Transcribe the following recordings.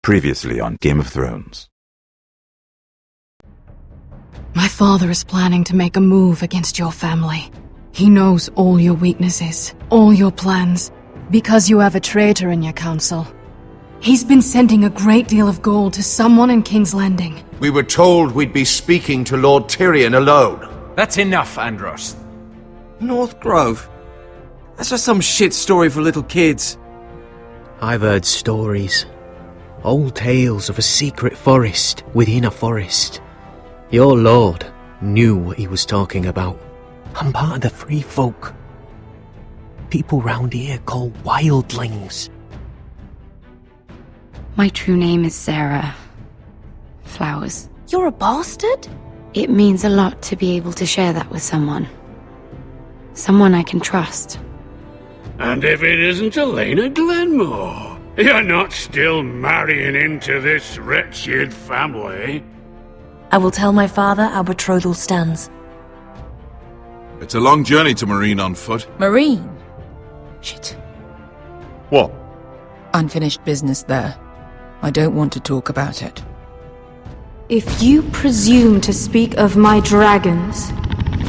Previously on Game of Thrones. My father is planning to make a move against your family. He knows all your weaknesses, all your plans, because you have a traitor in your council. He's been sending a great deal of gold to someone in King's Landing. We were told we'd be speaking to Lord Tyrion alone. That's enough, Andros. North Grove? That's just some shit story for little kids. I've heard stories. Old tales of a secret forest within a forest. Your lord knew what he was talking about. I'm part of the free folk. People round here call wildlings. My true name is Sarah Flowers. You're a bastard? It means a lot to be able to share that with someone. Someone I can trust. And if it isn't Elena Glenmore, you're not still marrying into this wretched family. I will tell my father our betrothal stands. It's a long journey to Marine on foot. Marine? Shit. What? Unfinished business there. I don't want to talk about it. If you presume to speak of my dragons,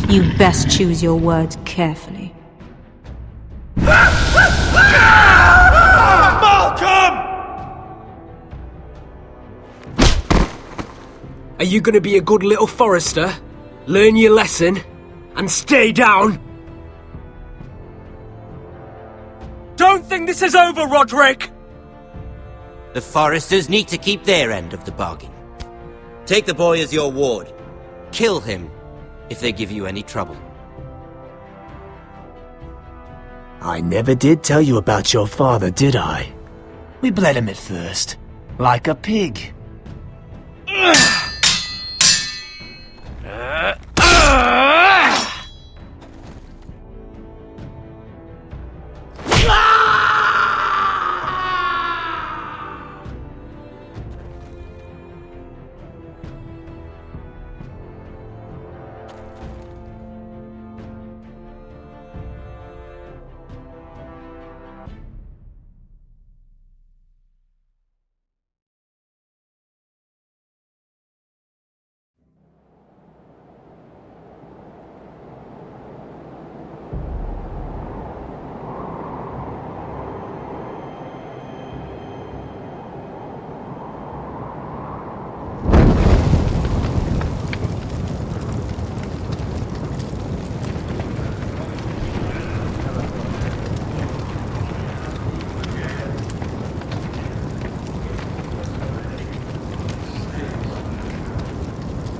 you best choose your words carefully. Malcolm! Are you gonna be a good little forester? Learn your lesson? And stay down? Don't think this is over, Roderick! The Foresters need to keep their end of the bargain. Take the boy as your ward. Kill him if they give you any trouble. I never did tell you about your father, did I? We bled him at first, like a pig.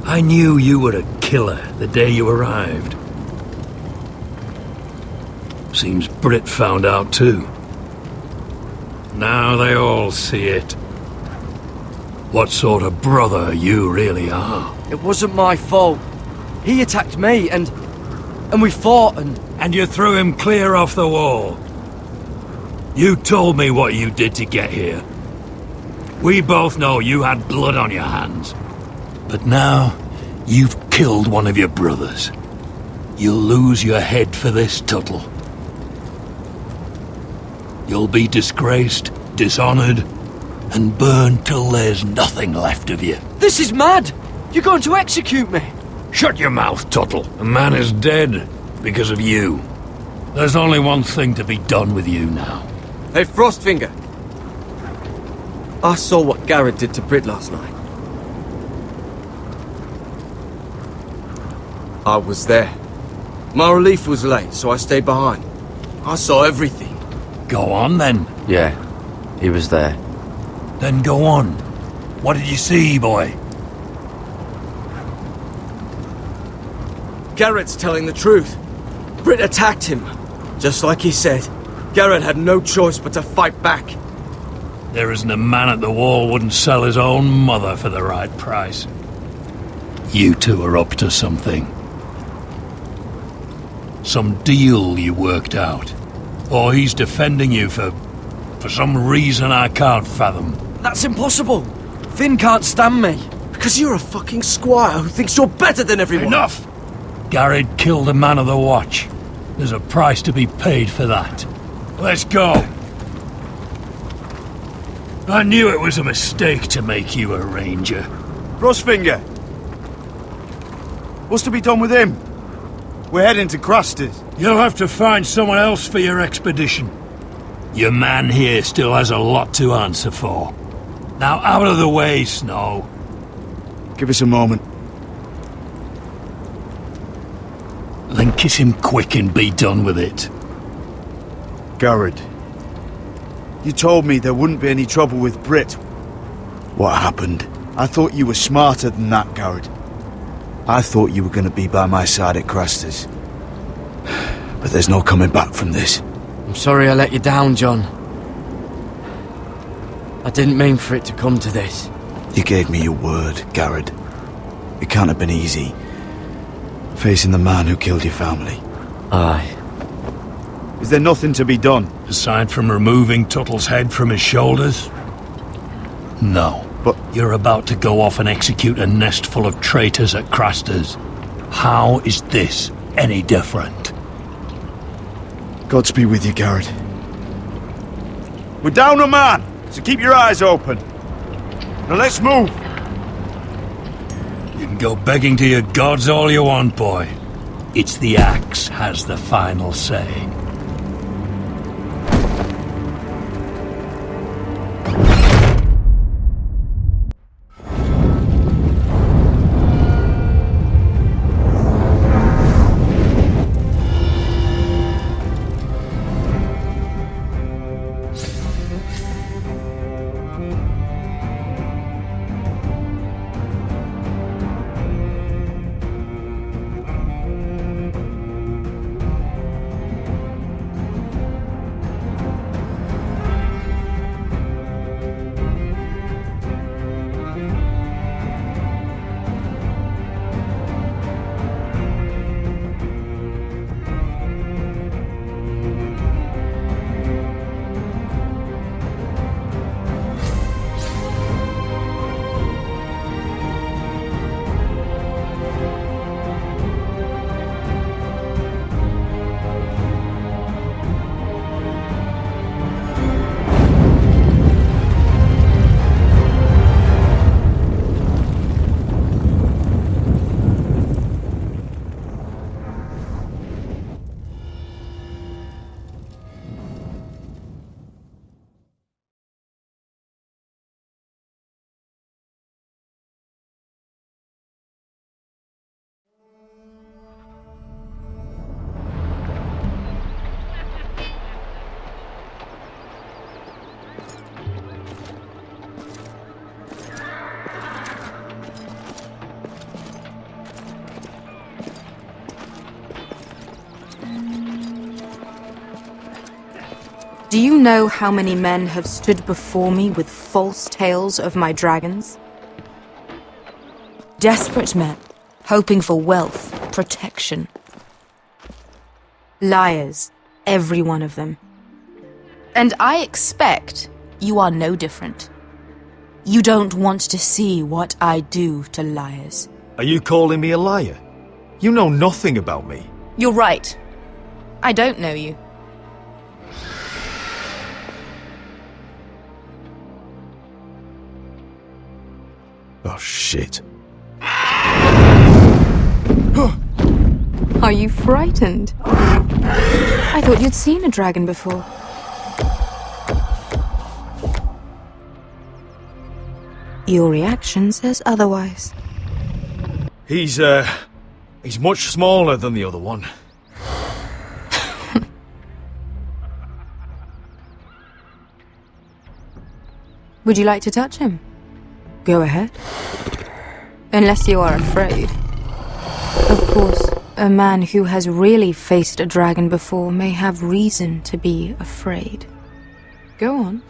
I knew you were a killer the day you arrived. Seems Britt found out too. Now they all see it. What sort of brother you really are. It wasn't my fault. He attacked me and we fought and... And you threw him clear off the wall. You told me what you did to get here. We both know you had blood on your hands. But now, you've killed one of your brothers. You'll lose your head for this, Tuttle. You'll be disgraced, dishonored, and burned till there's nothing left of you. This is mad! You're going to execute me! Shut your mouth, Tuttle. A man is dead because of you. There's only one thing to be done with you now. Hey, Frostfinger! I saw what Garrett did to Britt last night. I was there. My relief was late, so I stayed behind. I saw everything. Go on, then. Yeah, he was there. Then go on. What did you see, boy? Garrett's telling the truth. Britt attacked him. Just like he said, Garrett had no choice but to fight back. There isn't a man at the wall wouldn't sell his own mother for the right price. You two are up to something. Some deal you worked out. Or he's defending you for some reason I can't fathom. That's impossible! Finn can't stand me. Because you're a fucking squire who thinks you're better than everyone. Enough! Garrett killed a man of the watch. There's a price to be paid for that. Let's go! I knew it was a mistake to make you a ranger. Frostfinger! What's to be done with him? We're heading to Crusters. You'll have to find someone else for your expedition. Your man here still has a lot to answer for. Now out of the way, Snow. Give us a moment. Then kiss him quick and be done with it. Garrett, you told me there wouldn't be any trouble with Brit. What happened? I thought you were smarter than that, Garrett. I thought you were going to be by my side at Crusters. But there's no coming back from this. I'm sorry I let you down, John. I didn't mean for it to come to this. You gave me your word, Garrett. It can't have been easy. Facing the man who killed your family. Aye. Is there nothing to be done? Aside from removing Tuttle's head from his shoulders? No. But you're about to go off and execute a nest full of traitors at Crusters. How is this any different? Godspeed with you, Garrett. We're down a man, so keep your eyes open. Now let's move. You can go begging to your gods all you want, boy. It's the axe has the final say. Do you know how many men have stood before me with false tales of my dragons? Desperate men, hoping for wealth, protection. Liars, every one of them. And I expect you are no different. You don't want to see what I do to liars. Are you calling me a liar? You know nothing about me. You're right. I don't know you. Oh, shit. Are you frightened? I thought you'd seen a dragon before. Your reaction says otherwise. He's much smaller than the other one. Would you like to touch him? Go ahead. Unless you are afraid. Of course, a man who has really faced a dragon before may have reason to be afraid. Go on.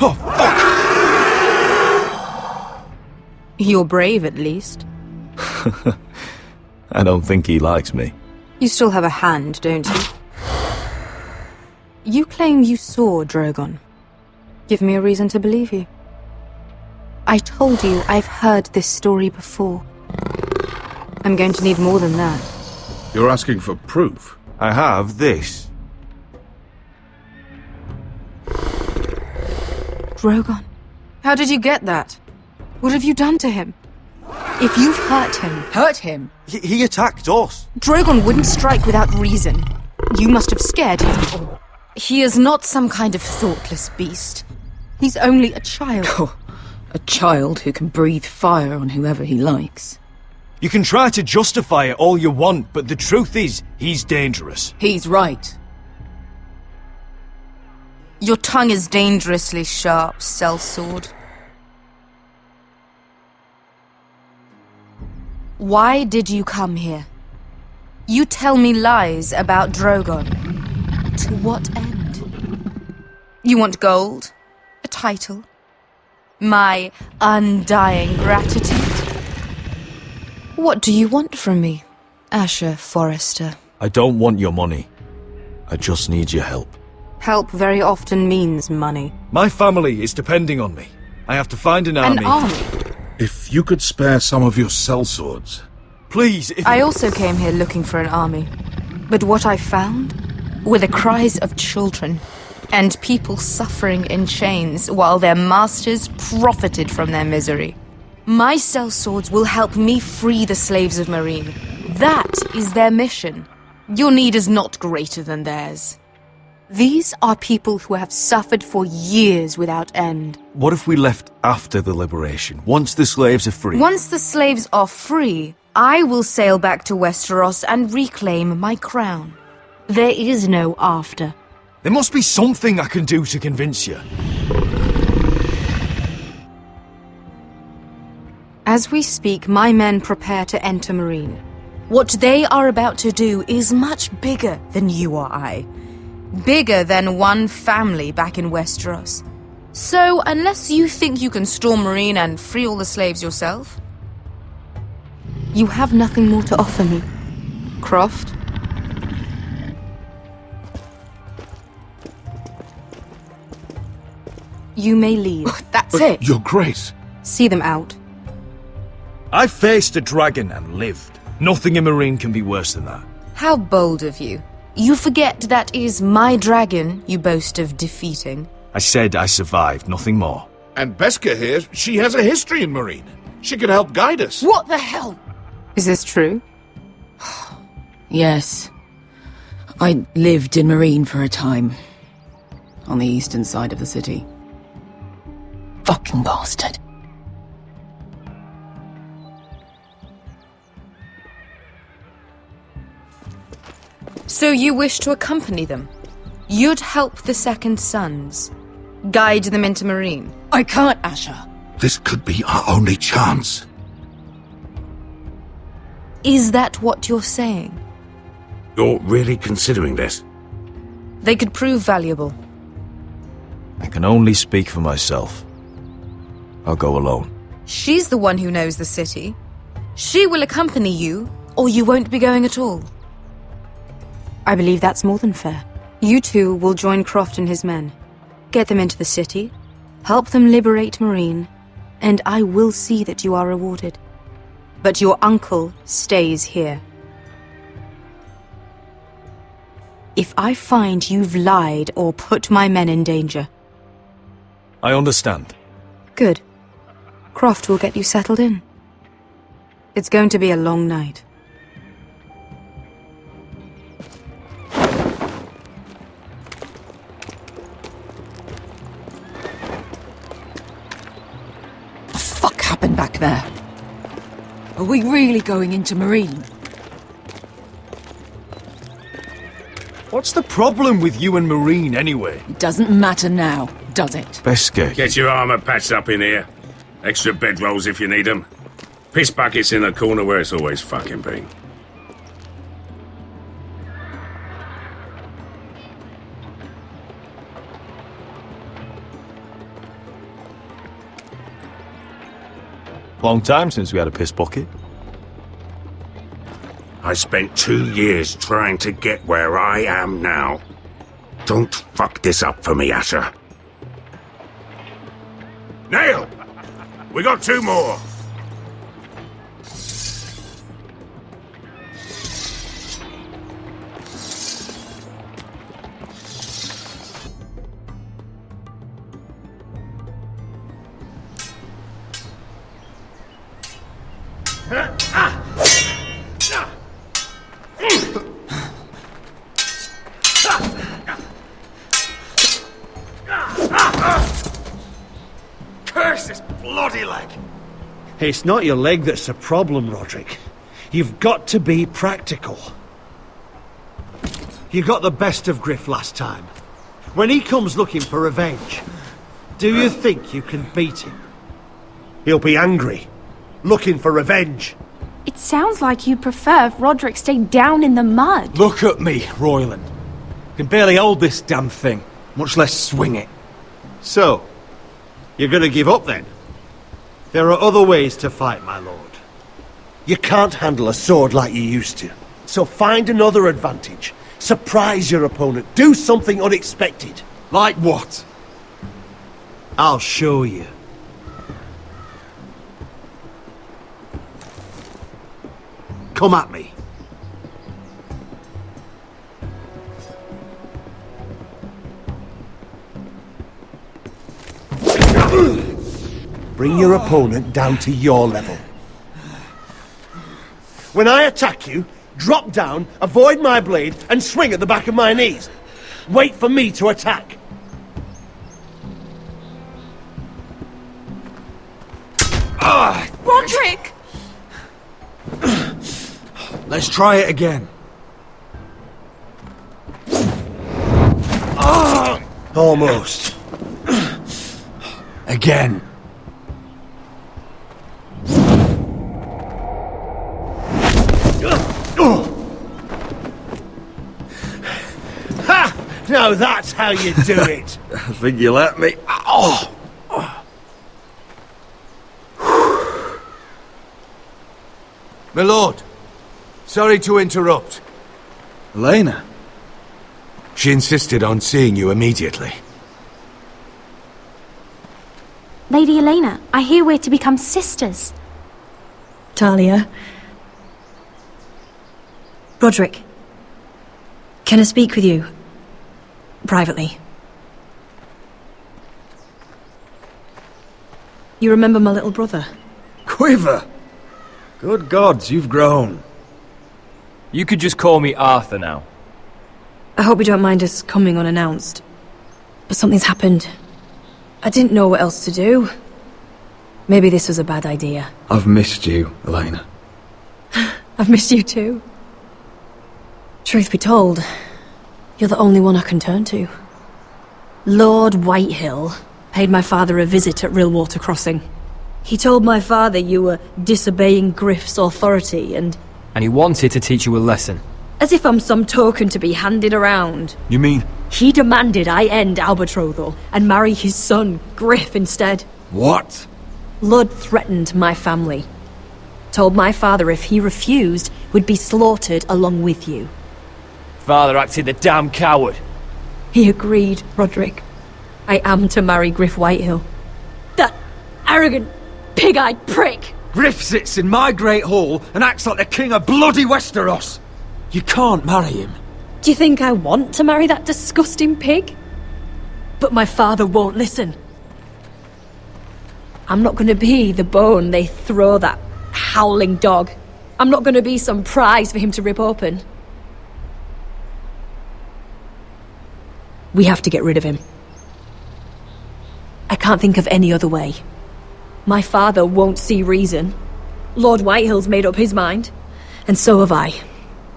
Oh, fuck! You're brave, at least. I don't think he likes me. You still have a hand, don't you? You claim you saw Drogon. Give me a reason to believe you. I told you I've heard this story before. I'm going to need more than that. You're asking for proof? I have this. Drogon, how did you get that? What have you done to him? If you've hurt him... Hurt him? He attacked us. Drogon wouldn't strike without reason. You must have scared him. He is not some kind of thoughtless beast. He's only a child. Oh, a child who can breathe fire on whoever he likes. You can try to justify it all you want, but the truth is, he's dangerous. He's right. Your tongue is dangerously sharp, sellsword. Why did you come here? You tell me lies about Drogon. To what end? You want gold? A title? My undying gratitude? What do you want from me, Asher Forrester? I don't want your money. I just need your help. Help very often means money. My family is depending on me. I have to find an army. An army? If you could spare some of your sellswords. Please, if... I also came here looking for an army. But what I found were the cries of children and people suffering in chains while their masters profited from their misery. My sellswords will help me free the slaves of Meereen. That is their mission. Your need is not greater than theirs. These are people who have suffered for years without end. What if we left after the liberation, once the slaves are free? Once the slaves are free, I will sail back to Westeros and reclaim my crown. There is no after. There must be something I can do to convince you. As we speak, my men prepare to enter Meereen. What they are about to do is much bigger than you or I. Bigger than one family back in Westeros. So, unless you think you can storm Meereen and free all the slaves yourself, you have nothing more to offer me, Croft. You may leave. That's it. Your Grace. See them out. I faced a dragon and lived. Nothing in Meereen can be worse than that. How bold of you. You forget that is my dragon you boast of defeating. I said I survived, nothing more. And Beskha here, she has a history in Meereen. She could help guide us. What the hell? Is this true? Yes. I lived in Meereen for a time. On the eastern side of the city. Fucking bastard. So you wish to accompany them? You'd help the Second Sons? Guide them into Meereen? I can't, Asher. This could be our only chance. Is that what you're saying? You're really considering this? They could prove valuable. I can only speak for myself. I'll go alone. She's the one who knows the city. She will accompany you, or you won't be going at all. I believe that's more than fair. You two will join Croft and his men. Get them into the city, help them liberate Meereen, and I will see that you are rewarded. But your uncle stays here. If I find you've lied or put my men in danger... I understand. Good. Croft will get you settled in. It's going to be a long night. What the fuck happened back there? Are we really going into Meereen? What's the problem with you and Meereen, anyway? It doesn't matter now, does it? Beskha. Get your armor patched up in here. Extra bedrolls if you need them. Piss buckets in the corner where it's always fucking been. Long time since we had a piss bucket. I spent 2 years trying to get where I am now. Don't fuck this up for me, Asher. Nail! We got 2 more. Curse this bloody leg! It's not your leg that's the problem, Roderick. You've got to be practical. You got the best of Griff last time. When he comes looking for revenge, do you think you can beat him? He'll be angry, looking for revenge. It sounds like you prefer if Roderick stayed down in the mud. Look at me, Royland. Can barely hold this damn thing, much less swing it. So, you're gonna give up then? There are other ways to fight, my lord. You can't handle a sword like you used to. So find another advantage. Surprise your opponent. Do something unexpected. Like what? I'll show you. Come at me. Bring your opponent down to your level. When I attack you, drop down, avoid my blade, and swing at the back of my knees. Wait for me to attack. Roderick! Let's try it again. Almost. Again. Ha! Now that's how you do it. I think you let me. Oh! My lord, sorry to interrupt. Elena? She insisted on seeing you immediately. Lady Elena, I hear we're to become sisters. Talia. Roderick. Can I speak with you? Privately. You remember my little brother? Quiver! Good gods, you've grown. You could just call me Arthur now. I hope you don't mind us coming unannounced. But something's happened. I didn't know what else to do. Maybe this was a bad idea. I've missed you, Elena. I've missed you too. Truth be told, you're the only one I can turn to. Lord Whitehill paid my father a visit at Rillwater Crossing. He told my father you were disobeying Griff's authority and he wanted to teach you a lesson. as if I'm some token to be handed around. You mean? He demanded I end our betrothal and marry his son, Griff, instead. What? Lud threatened my family. Told my father if he refused, we'd be slaughtered along with you. Father acted the damn coward. He agreed, Roderick. I am to marry Griff Whitehill. That arrogant, pig-eyed prick! Griff sits in my great hall and acts like the king of bloody Westeros. You can't marry him. Do you think I want to marry that disgusting pig? But my father won't listen. I'm not gonna be the bone they throw that howling dog. I'm not gonna be some prize for him to rip open. We have to get rid of him. I can't think of any other way. My father won't see reason. Lord Whitehill's made up his mind. And so have I.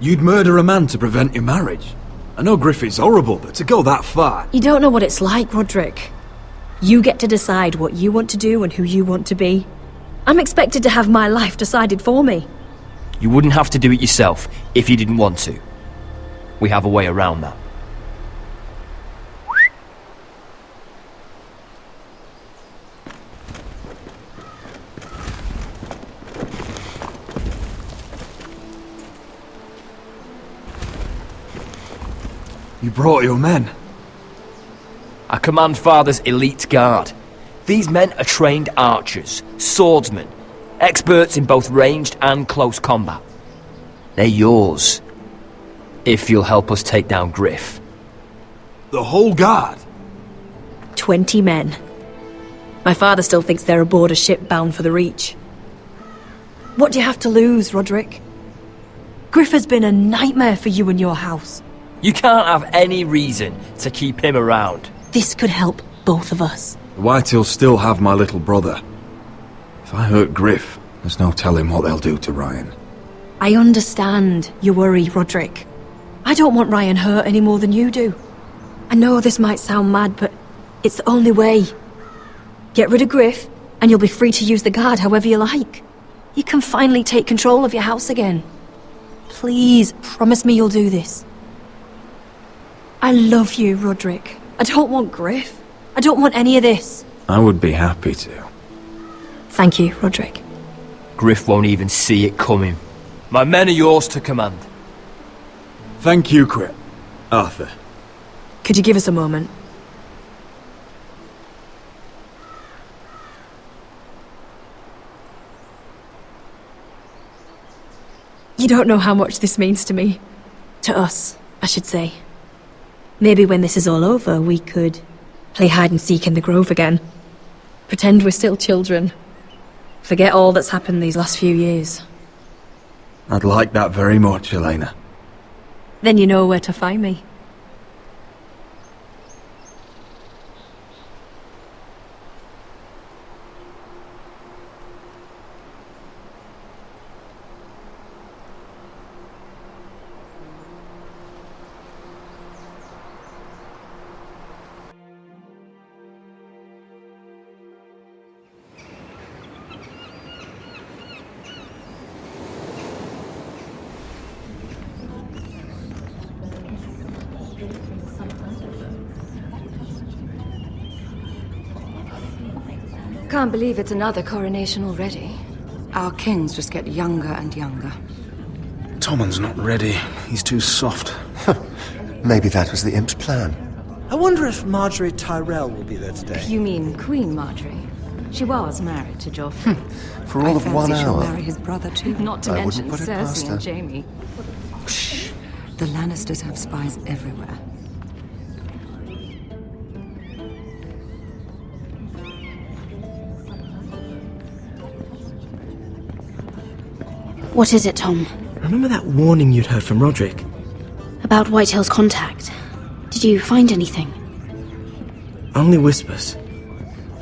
You'd murder a man to prevent your marriage. I know Griff is horrible, but to go that far... You don't know what it's like, Roderick. You get to decide what you want to do and who you want to be. I'm expected to have my life decided for me. You wouldn't have to do it yourself if you didn't want to. We have a way around that. You brought your men. I command Father's elite guard. These men are trained archers, swordsmen, experts in both ranged and close combat. They're yours, if you'll help us take down Griff. The whole guard? 20 men. My father still thinks they're aboard a ship bound for the Reach. What do you have to lose, Roderick? Griff has been a nightmare for you and your house. You can't have any reason to keep him around. This could help both of us. The Whitehills still have my little brother. If I hurt Griff, there's no telling what they'll do to Ryan. I understand your worry, Roderick. I don't want Ryan hurt any more than you do. I know this might sound mad, but it's the only way. Get rid of Griff, and you'll be free to use the guard however you like. You can finally take control of your house again. Please, promise me you'll do this. I love you, Roderick. I don't want Griff. I don't want any of this. I would be happy to. Thank you, Roderick. Griff won't even see it coming. My men are yours to command. Thank you, Arthur. Could you give us a moment? You don't know how much this means to me. To us, I should say. Maybe when this is all over, we could play hide and seek in the Grove again. Pretend we're still children. Forget all that's happened these last few years. I'd like that very much, Elena. Then you know where to find me. Can't believe it's another coronation already. Our kings just get younger and younger. Tommen's not ready. He's too soft. Maybe that was the imp's plan. I wonder if Marjorie Tyrell will be there today. You mean Queen Marjorie? She was married to Joffrey. For all of 1 She'll hour. marry his brother too. Not to I mention wouldn't put it past Cersei her. and Jaime. Shh. The Lannisters have spies everywhere. What is it, Tom? Remember that warning you'd heard from Roderick? About Whitehill's contact. Did you find anything? Only whispers.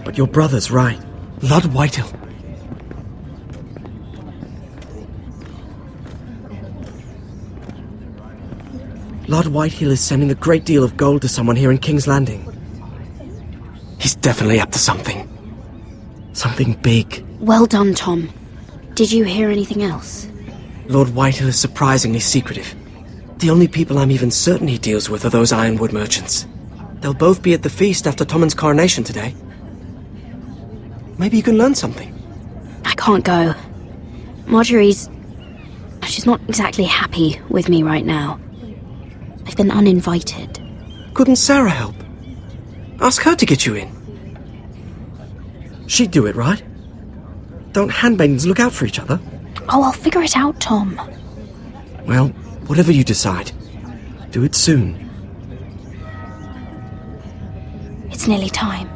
But your brother's right. Lord Whitehill. Lord Whitehill is sending a great deal of gold to someone here in King's Landing. He's definitely up to something. Something big. Well done, Tom. Did you hear anything else? Lord Whitehill is surprisingly secretive. The only people I'm even certain he deals with are those Ironwood merchants. They'll both be at the feast after Tommen's coronation today. Maybe you can learn something. I can't go. Marjorie's... she's not exactly happy with me right now. I've been uninvited. Couldn't Sarah help? Ask her to get you in. She'd do it, right? Don't handmaidens look out for each other? Oh, I'll figure it out, Tom. Well, whatever you decide, do it soon. It's nearly time.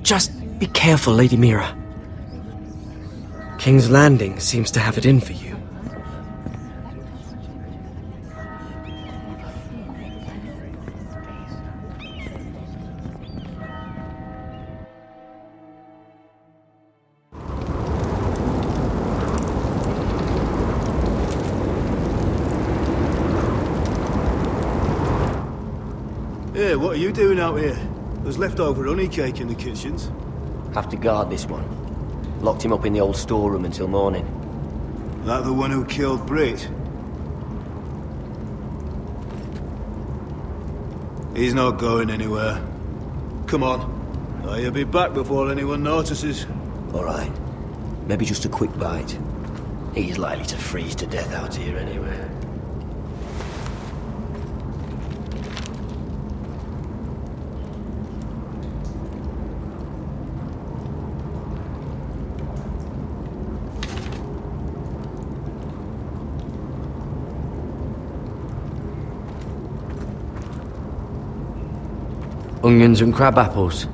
Just be careful, Lady Mira. King's Landing seems to have it in for you. Hey, what are you doing out here? There's leftover honey cake in the kitchens. Have to guard this one. Locked him up in the old storeroom until morning. That the one who killed Brit? He's not going anywhere. Come on. I'll be back before anyone notices. All right. Maybe just a quick bite. He's likely to freeze to death out here anyway. Onions and crab apples.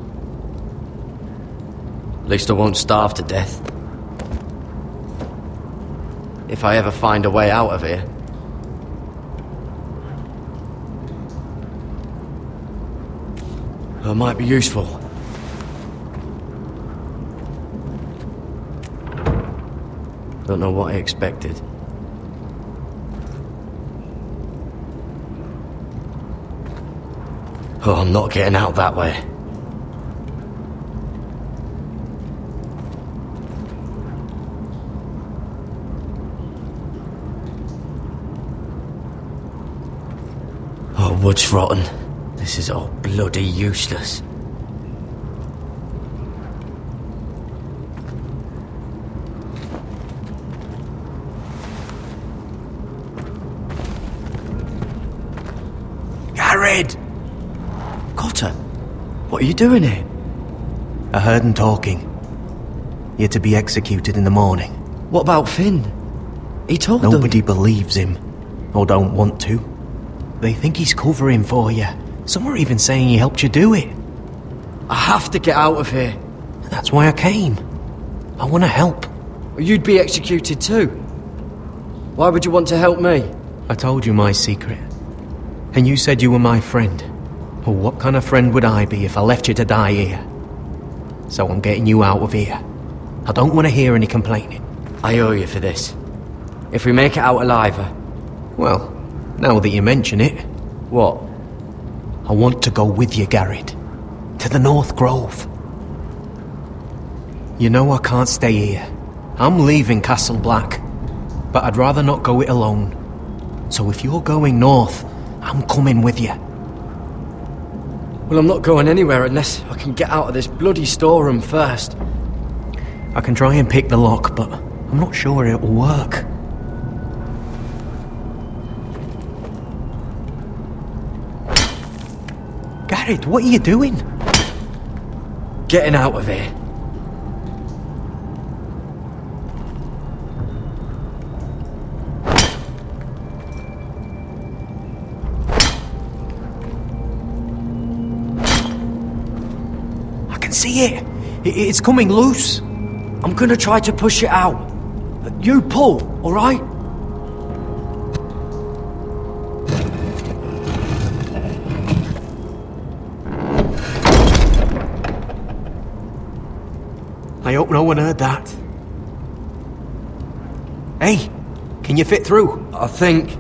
At least I won't starve to death. If I ever find a way out of here. It might be useful. Don't know what I expected. Oh, I'm not getting out that way. Oh, wood's rotten. This is all bloody useless. Gared! Cotter, what are you doing here? I heard him talking. You're to be executed in the morning. What about Finn? He told them. Nobody believes him, or don't want to. They think he's covering for you. Some are even saying he helped you do it. I have to get out of here. That's why I came. I want to help. You'd be executed too. Why would you want to help me? I told you my secret. And you said you were my friend. Well, what kind of friend would I be if I left you to die here? So I'm getting you out of here. I don't want to hear any complaining. I owe you for this. If we make it out alive... Well, now that you mention it... What? I want to go with you, Gared. To the North Grove. You know I can't stay here. I'm leaving Castle Black. But I'd rather not go it alone. So if you're going north, I'm coming with you. Well, I'm not going anywhere unless I can get out of this bloody storeroom first. I can try and pick the lock, but I'm not sure it'll work. Gared, what are you doing? Getting out of here. I can see it. It's coming loose. I'm gonna try to push it out. You pull, alright? I hope no one heard that. Hey, can you fit through? I think.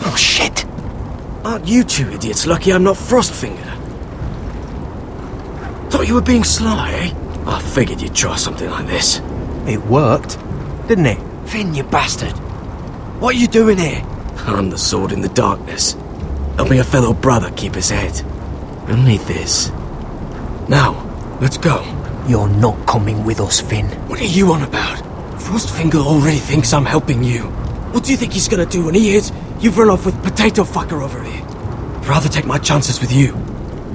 Oh, shit! Aren't you two idiots lucky I'm not Frostfinger? Thought you were being sly, eh? I figured you'd try something like this. It worked, didn't it? Finn, you bastard! What are you doing here? I'm the sword in the darkness. Helping a fellow brother keep his head. We'll need this. Now, let's go. You're not coming with us, Finn. What are you on about? Frostfinger already thinks I'm helping you. What do you think he's gonna do when he hears you've run off with Potato Fucker over here? I'd rather take my chances with you.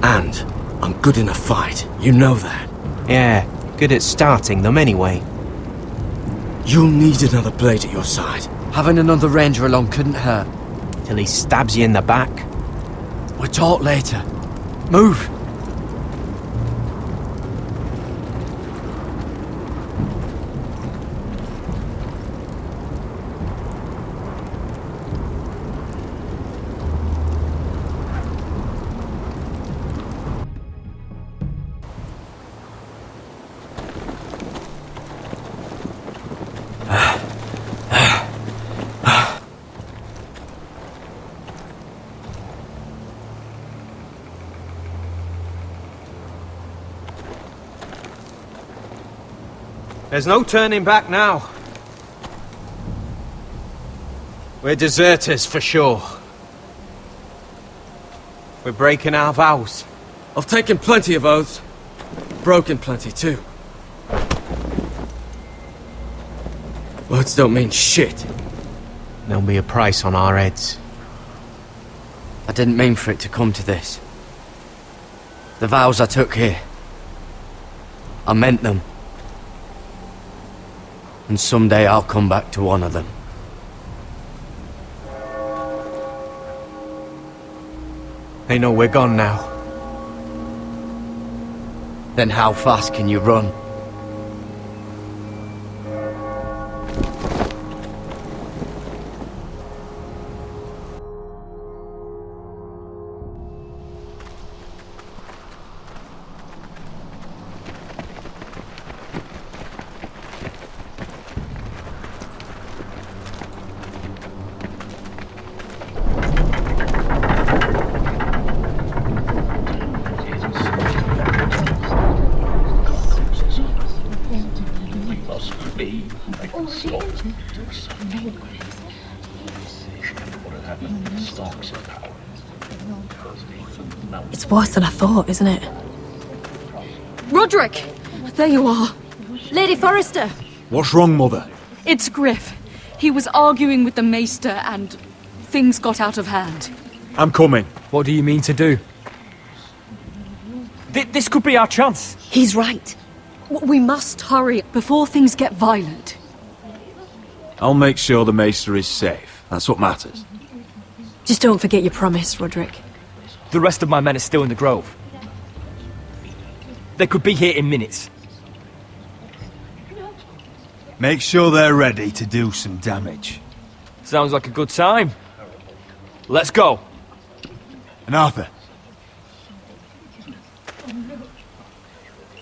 And I'm good in a fight. You know that. Yeah, good at starting them anyway. You'll need another blade at your side. Having another ranger along couldn't hurt. Till he stabs you in the back. We'll talk later. Move! There's no turning back now. We're deserters for sure. We're breaking our vows. I've taken plenty of oaths. Broken plenty too. Words don't mean shit. There'll be a price on our heads. I didn't mean for it to come to this. The vows I took here, I meant them. And someday I'll come back to honour them. They know we're gone now. Then how fast can you run? It's worse than I thought, isn't it? Roderick! There you are. Lady Forrester! What's wrong, Mother? It's Griff. He was arguing with the Maester and things got out of hand. I'm coming. What do you mean to do? This could be our chance. He's right. We must hurry before things get violent. I'll make sure the Maester is safe. That's what matters. Just don't forget your promise, Roderick. The rest of my men are still in the grove. They could be here in minutes. Make sure they're ready to do some damage. Sounds like a good time. Let's go. And Arthur,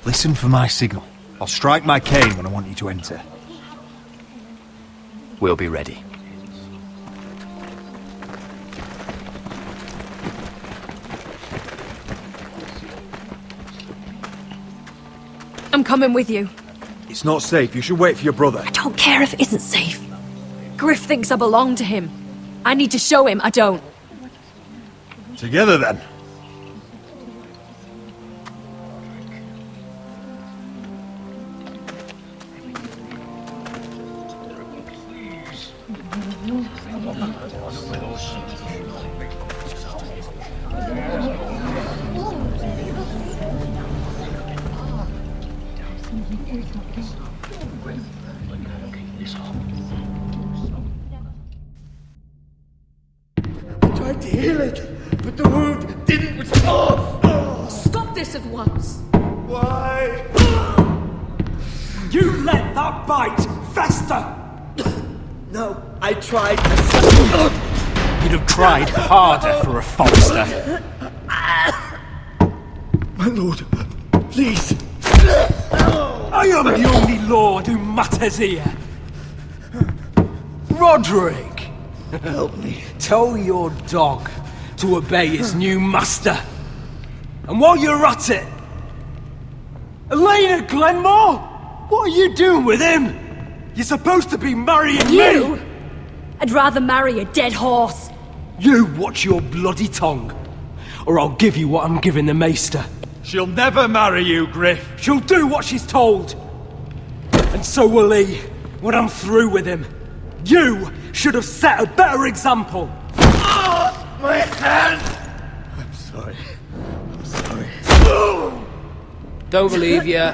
listen for my signal. I'll strike my cane when I want you to enter. We'll be ready. I'm coming with you. It's not safe. You should wait for your brother. I don't care if it isn't safe. Griff thinks I belong to him. I need to show him I don't. Together, then. Tried to heal it, but the wound didn't restore. Stop this at once. Why? You let that bite fester! No, I tried. You'd have tried harder for a Forrester. My lord, please. I am the only lord who matters here. Roderick! Help me. Tell your dog to obey his new master. And while you're at it, Elena Glenmore? What are you doing with him? You're supposed to be marrying You? me! I'd rather marry a dead horse. You watch your bloody tongue, or I'll give you what I'm giving the Maester. She'll never marry you, Griff. She'll do what she's told. And so will he, when I'm through with him. You should have set a better example. My hand! I'm sorry. I'm sorry. Don't believe you.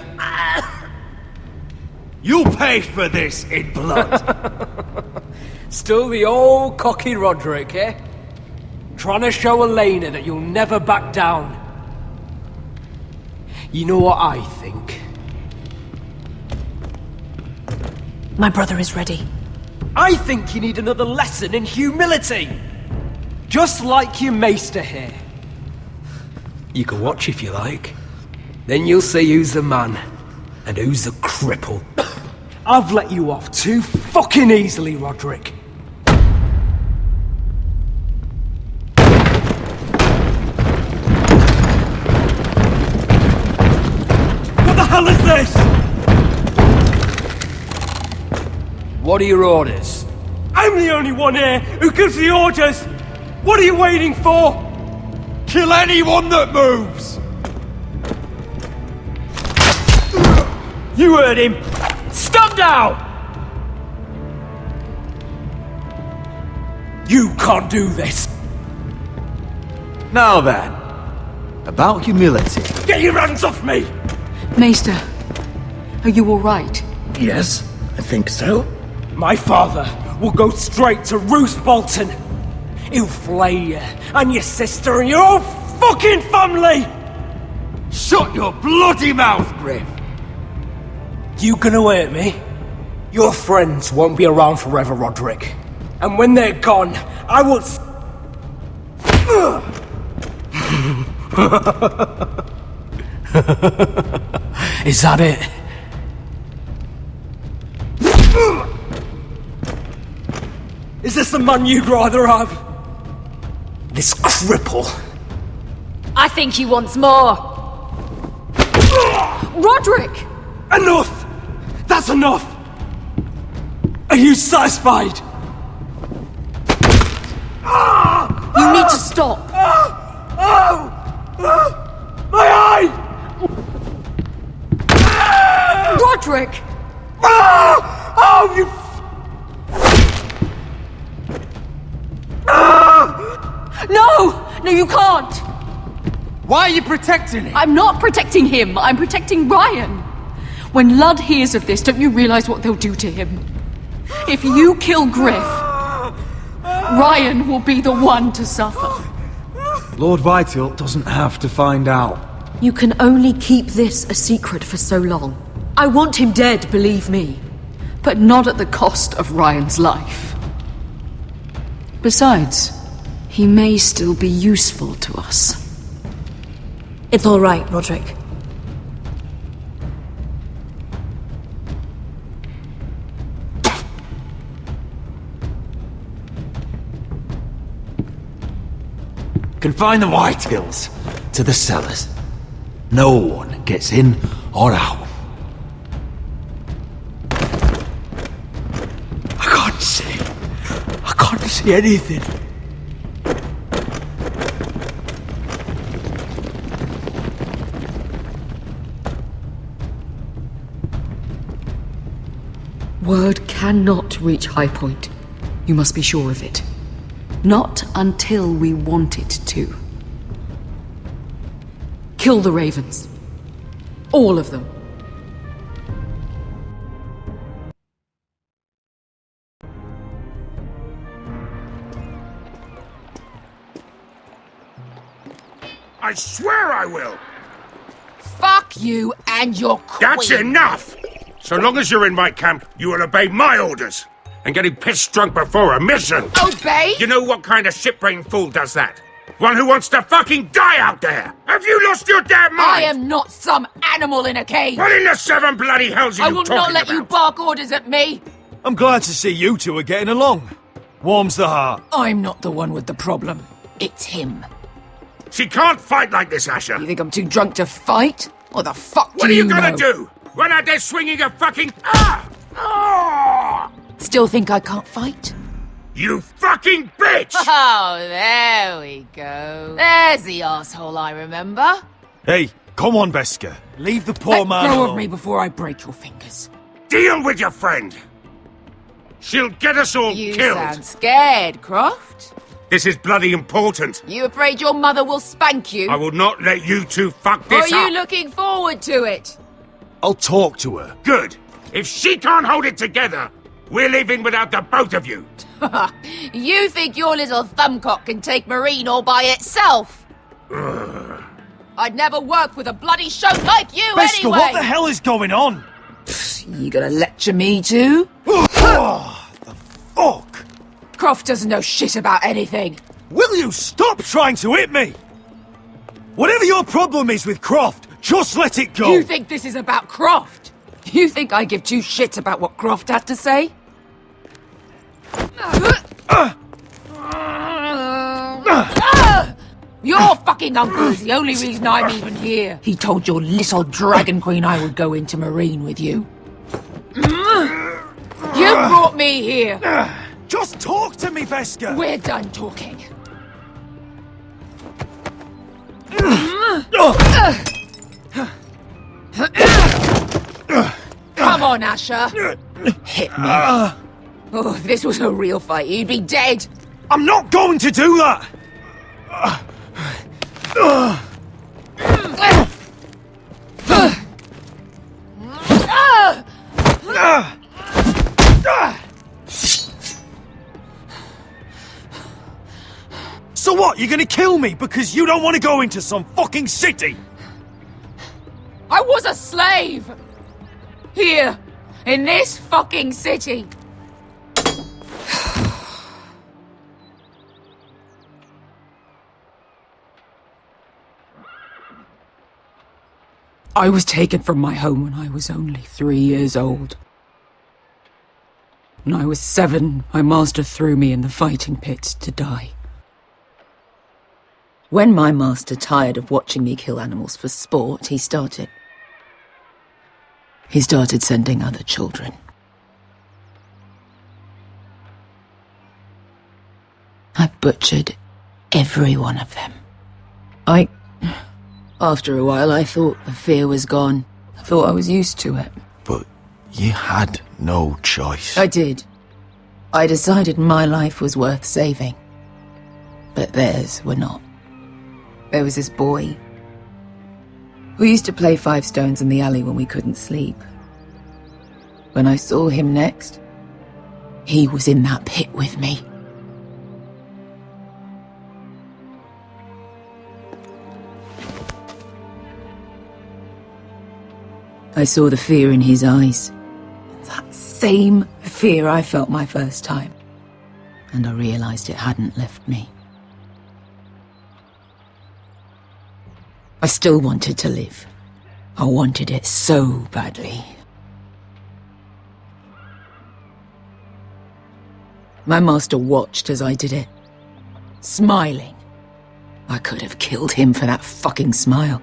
You'll pay for this in blood. Still the old cocky Roderick, eh? Trying to show Elena that you'll never back down. You know what I think? My brother is ready. I think you need another lesson in humility. Just like your Maester here. You can watch if you like. Then you'll see who's the man and who's the cripple. I've let you off too fucking easily, Roderick. What the hell is this? What are your orders? I'm the only one here who gives the orders! What are you waiting for? Kill anyone that moves! You heard him! Stop now! You can't do this! Now then, about humility. Get your hands off me! Maester, are you all right? Yes, I think so. My father will go straight to Roose Bolton. He'll flay you, and your sister, and your whole fucking family! Shut your bloody mouth, Griff! You gonna hurt me? Your friends won't be around forever, Roderick. And when they're gone, I will... Is that it? Is this the man you'd rather have? This cripple. I think he wants more. Roderick! Enough! That's enough! Are you satisfied? You need to stop. My eye! Roderick! Oh, you... No! No, you can't! Why are you protecting him? I'm not protecting him. I'm protecting Ryan. When Ludd hears of this, don't you realize what they'll do to him? If you kill Griff, Ryan will be the one to suffer. Lord Whitehill doesn't have to find out. You can only keep this a secret for so long. I want him dead, believe me. But not at the cost of Ryan's life. Besides, he may still be useful to us. It's all right, Roderick. Confine the Whitehills to the cellars. No one gets in or out. I can't see anything. Word cannot reach High Point. You must be sure of it. Not until we want it to. Kill the ravens. All of them. I swear I will! Fuck you and your queen. That's enough! So long as you're in my camp, you will obey my orders. And getting pissed drunk before a mission. Obey? You know what kind of shit-brained fool does that? One who wants to fucking die out there! Have you lost your damn mind? I am not some animal in a cage. What in the seven bloody hells are I you will talking not let about? you bark orders at me. I'm glad to see you two are getting along. Warms the heart. I'm not the one with the problem. It's him. She can't fight like this, Asher. You think I'm too drunk to fight? What the fuck What do are you know? gonna do? Run out there swinging a fucking... Still think I can't fight? You fucking bitch! Oh, there we go. There's the asshole I remember. Hey, come on, Veska. Leave the poor Let man go alone. of me before I break your fingers. Deal with your friend. She'll get us all You killed. sound scared, Croft. This is bloody important. You afraid your mother will spank you? I will not let you two fuck Or this are you up. looking forward to it? I'll talk to her. Good. If she can't hold it together, we're leaving without the both of you. You think your little thumbcock can take Marine all by itself? I'd never work with a bloody show like you Veska, anyway! what the hell is going on? You gonna lecture me too? Oh, the fuck! Croft doesn't know shit about anything. Will you stop trying to hit me? Whatever your problem is with Croft, just let it go. You think this is about Croft? You think I give two shits about what Croft has to say? Your fucking uncle is the only reason I'm even here. He told your little dragon queen I would go into Marine with you. You brought me here? Just talk to me, Veska! We're done talking. Come on, Asher. Hit me. Oh, if this was a real fight, you'd be dead. I'm not going to do that! So what, you're gonna kill me because you don't want to go into some fucking city? I was a slave! Here, in this fucking city. I was taken from my home when I was only 3 years old. When I was 7, my master threw me in the fighting pit to die. When my master tired of watching me kill animals for sport, he started sending other children. I butchered every one of them. After a while, I thought the fear was gone. I thought I was used to it. But you had no choice. I did. I decided my life was worth saving. But theirs were not. There was this boy who used to play 5 stones in the alley when we couldn't sleep. When I saw him next, he was in that pit with me. I saw the fear in his eyes. That same fear I felt my first time. And I realized it hadn't left me. I still wanted to live. I wanted it so badly. My master watched as I did it, smiling. I could have killed him for that fucking smile.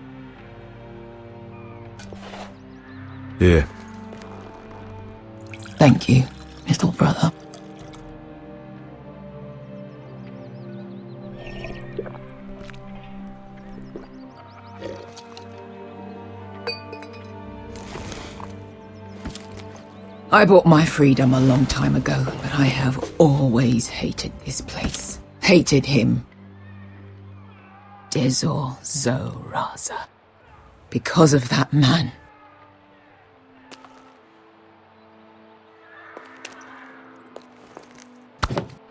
Here. Thank you, little brother. I bought my freedom a long time ago, but I have always hated this place. Hated him. Dezor Zoraza. Because of that man.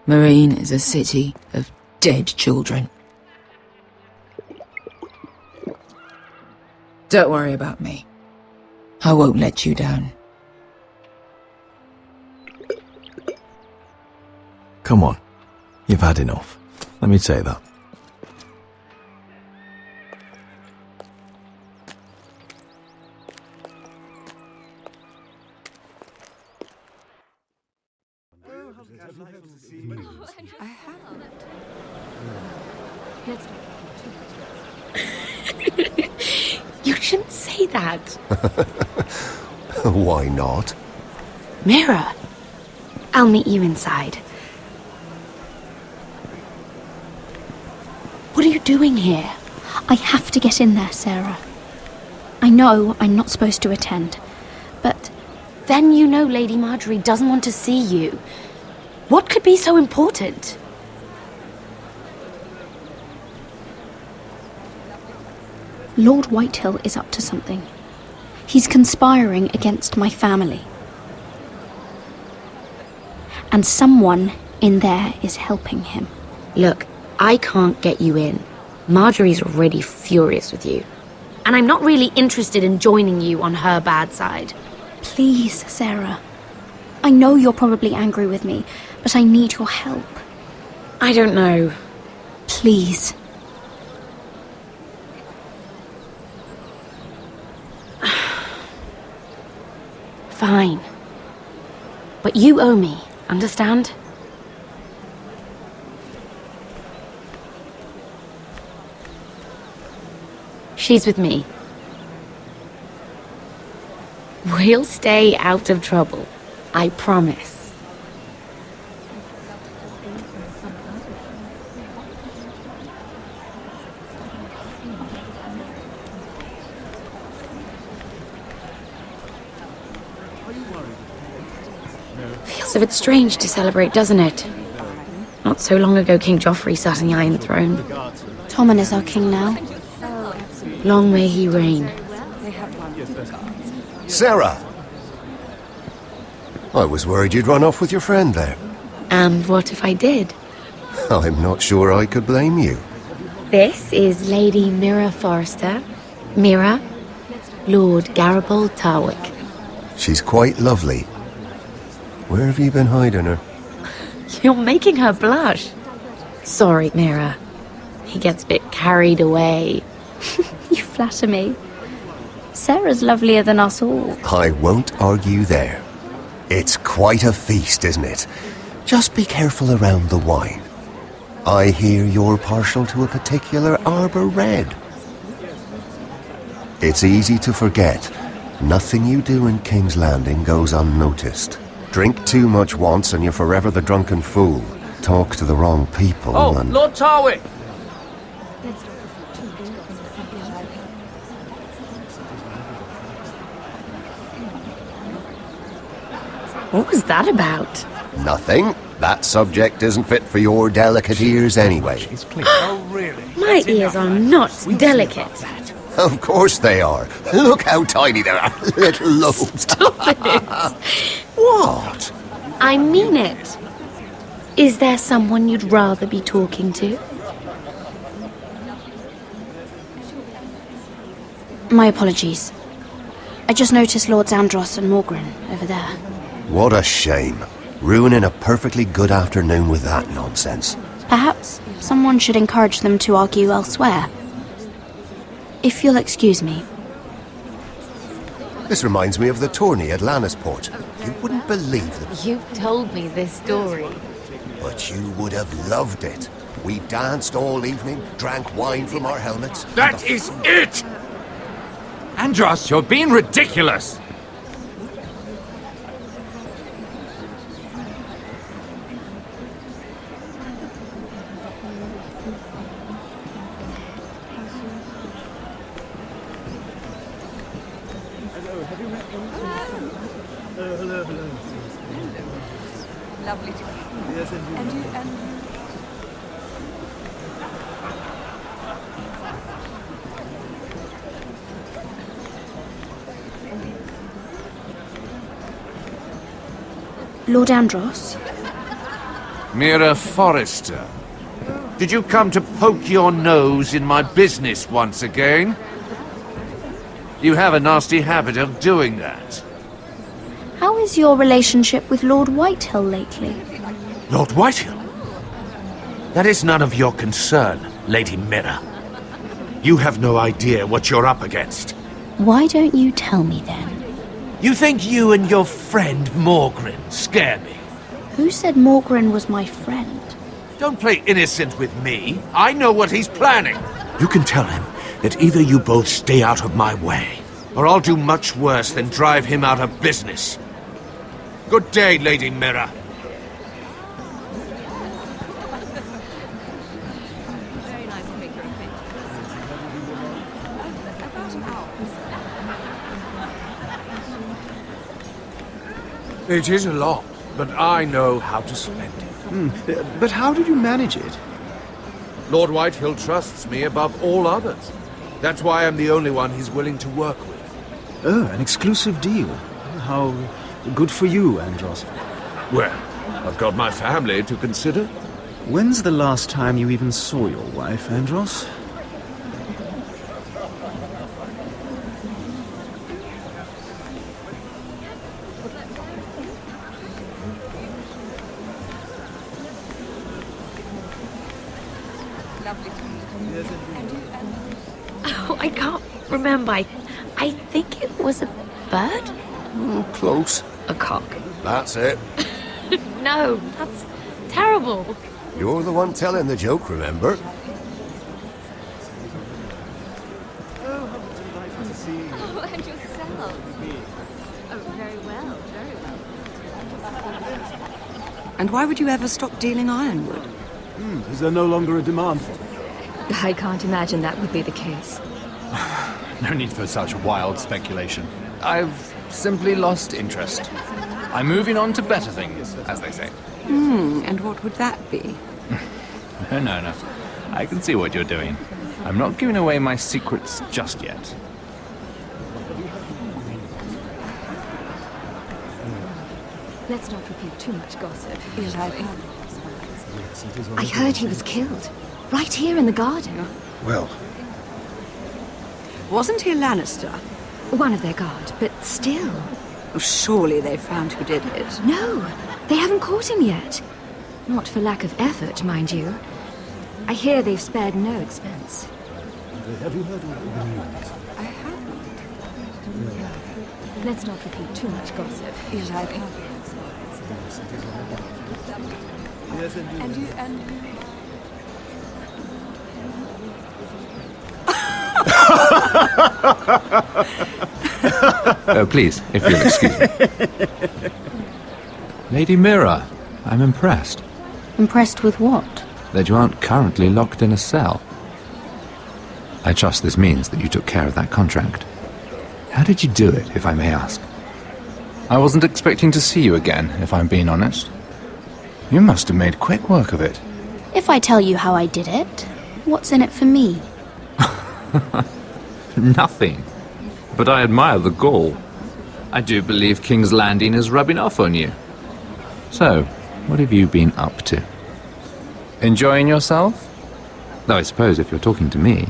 Marine is a city of dead children. Don't worry about me. I won't let you down. Come on. You've had enough. Let me say that. You shouldn't say that. Why not? Mira, I'll meet you inside. What are you doing here? I have to get in there, Sarah. I know I'm not supposed to attend, but then you know Lady Marjorie doesn't want to see you. What could be so important? Lord Whitehill is up to something. He's conspiring against my family. And someone in there is helping him. Look, I can't get you in. Marjorie's already furious with you. And I'm not really interested in joining you on her bad side. Please, Sarah. I know you're probably angry with me, but I need your help. I don't know. Please. Fine. But you owe me, understand? She's with me. We'll stay out of trouble. I promise. of it's strange to celebrate, doesn't it? Not so long ago, King Joffrey sat on the Iron Throne. Tommen is our king now. Long may he reign. Sarah! I was worried you'd run off with your friend there. And what if I did? I'm not sure I could blame you. This is Lady Mira Forrester. Mira, Lord Garibald Tarwick. She's quite lovely. Where have you been hiding her? You're making her blush. Sorry, Mira. He gets a bit carried away. You flatter me. Sarah's lovelier than us all. I won't argue there. It's quite a feast, isn't it? Just be careful around the wine. I hear you're partial to a particular Arbor Red. It's easy to forget. Nothing you do in King's Landing goes unnoticed. Drink too much once and you're forever the drunken fool. Talk to the wrong people and... Lord Tarwick! What was that about? Nothing. That subject isn't fit for your delicate ears anyway. Oh, really? My ears are not delicate. Of course they are. Look how tiny they are. Little lobes. Stop it. What? I mean it. Is there someone you'd rather be talking to? My apologies. I just noticed Lords Andros and Morgren over there. What a shame. Ruining a perfectly good afternoon with that nonsense. Perhaps someone should encourage them to argue elsewhere. If you'll excuse me. This reminds me of the tourney at Lannisport. You wouldn't believe it. You've told me this story. But you would have loved it. We danced all evening, drank wine from our helmets. That is it! Andros, you're being ridiculous! Lovely to meet you. Yes, and you, Lord Andros? Mira Forrester. Did you come to poke your nose in my business once again? You have a nasty habit of doing that. How is your relationship with Lord Whitehill lately? Lord Whitehill? That is none of your concern, Lady Mira. You have no idea what you're up against. Why don't you tell me then? You think you and your friend Morgren scare me? Who said Morgren was my friend? Don't play innocent with me. I know what he's planning. You can tell him that either you both stay out of my way, or I'll do much worse than drive him out of business. Good day, Lady Mira. It is a lot, but I know how to spend it. But how did you manage it? Lord Whitehill trusts me above all others. That's why I'm the only one he's willing to work with. Oh, an exclusive deal. How good for you, Andros. Well, I've got my family to consider. When's the last time you even saw your wife, Andros? Oh, I can't remember. I think it was a bird? Close. A cock. That's it. No, that's terrible. You're the one telling the joke, remember? Oh, and yourself. Oh, very well, very well. And why would you ever stop dealing ironwood? Is there no longer a demand for it? I can't imagine that would be the case. No need for such wild speculation. I've simply lost interest. I'm moving on to better things, as they say. And what would that be? No. I can see what you're doing. I'm not giving away my secrets just yet. Let's not repeat too much gossip. I heard he was killed. Right here in the garden. Well... Wasn't he a Lannister? One of their guard, but still. Surely they found who did it. No, they haven't caught him yet. Not for lack of effort, mind you. I hear they've spared no expense. Have you heard of the news? I haven't. Let's not repeat too much gossip. Yes, I've heard. And you... Please, if you'll excuse me. Lady Mira, I'm impressed Impressed with what? that you aren't currently locked in a cell. I trust this means that you took care of that contract. How did you do it, if I may ask? I wasn't expecting to see you again, if I'm being honest. You must have made quick work of it. If I tell you how I did it, what's in it for me? Nothing. But I admire the gall. I do believe King's Landing is rubbing off on you. So, what have you been up to? Enjoying yourself? Though I suppose if you're talking to me...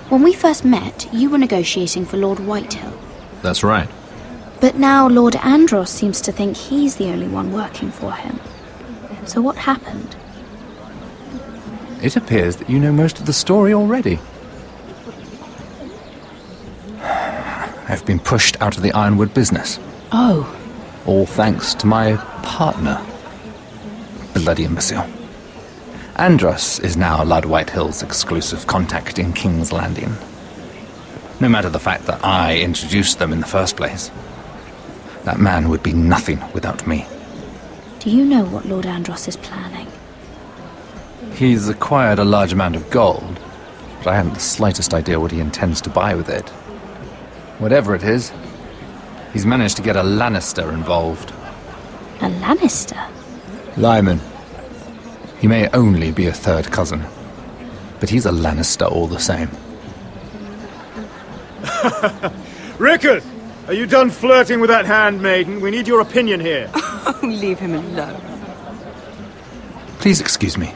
When we first met, you were negotiating for Lord Whitehill. That's right. But now Lord Andros seems to think he's the only one working for him. So what happened? It appears that you know most of the story already. I've been pushed out of the Ironwood business. Oh. All thanks to my partner. Bloody imbecile. Andros is now Lord Whitehill's exclusive contact in King's Landing. No matter the fact that I introduced them in the first place. That man would be nothing without me. Do you know what Lord Andros is planning? He's acquired a large amount of gold, but I haven't the slightest idea what he intends to buy with it. Whatever it is, he's managed to get a Lannister involved. A Lannister? Lyman. He may only be a third cousin, but he's a Lannister all the same. Rickard! Are you done flirting with that handmaiden? We need your opinion here. Oh, leave him alone. Please excuse me.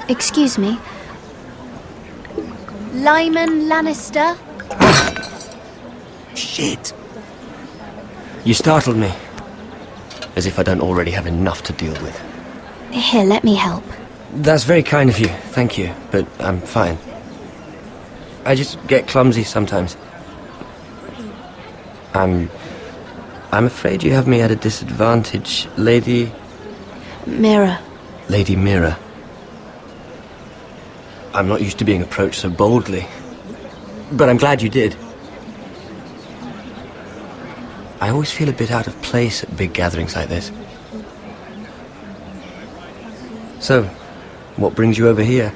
Excuse me. Lyman Lannister? Shit! You startled me. As if I don't already have enough to deal with. Here, let me help. That's very kind of you, thank you, but I'm fine. I just get clumsy sometimes. I'm afraid you have me at a disadvantage, Lady... Mira. Lady Mira. I'm not used to being approached so boldly. But I'm glad you did. I always feel a bit out of place at big gatherings like this. So, what brings you over here?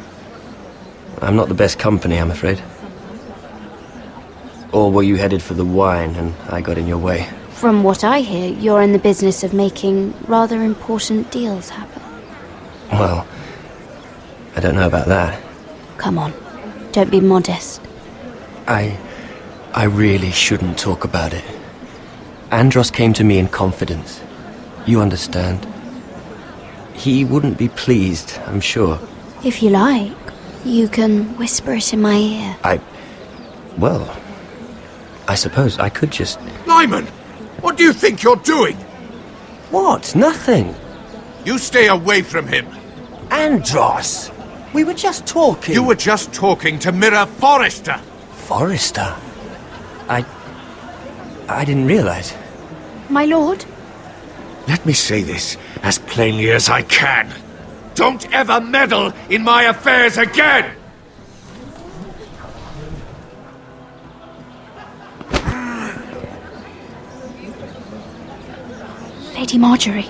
I'm not the best company, I'm afraid. Or were you headed for the wine and I got in your way? From what I hear, you're in the business of making rather important deals happen. Well, I don't know about that. Come on, don't be modest. I really shouldn't talk about it. Andros came to me in confidence. You understand? He wouldn't be pleased, I'm sure. If you like, you can whisper it in my ear. Well, I suppose I could just... Lyman! What do you think you're doing? What? Nothing. You stay away from him. Andros! We were just talking. You were just talking to Mira Forrester. Forrester? I didn't realize. My lord? Let me say this as plainly as I can. Don't ever meddle in my affairs again! Lady Marjorie.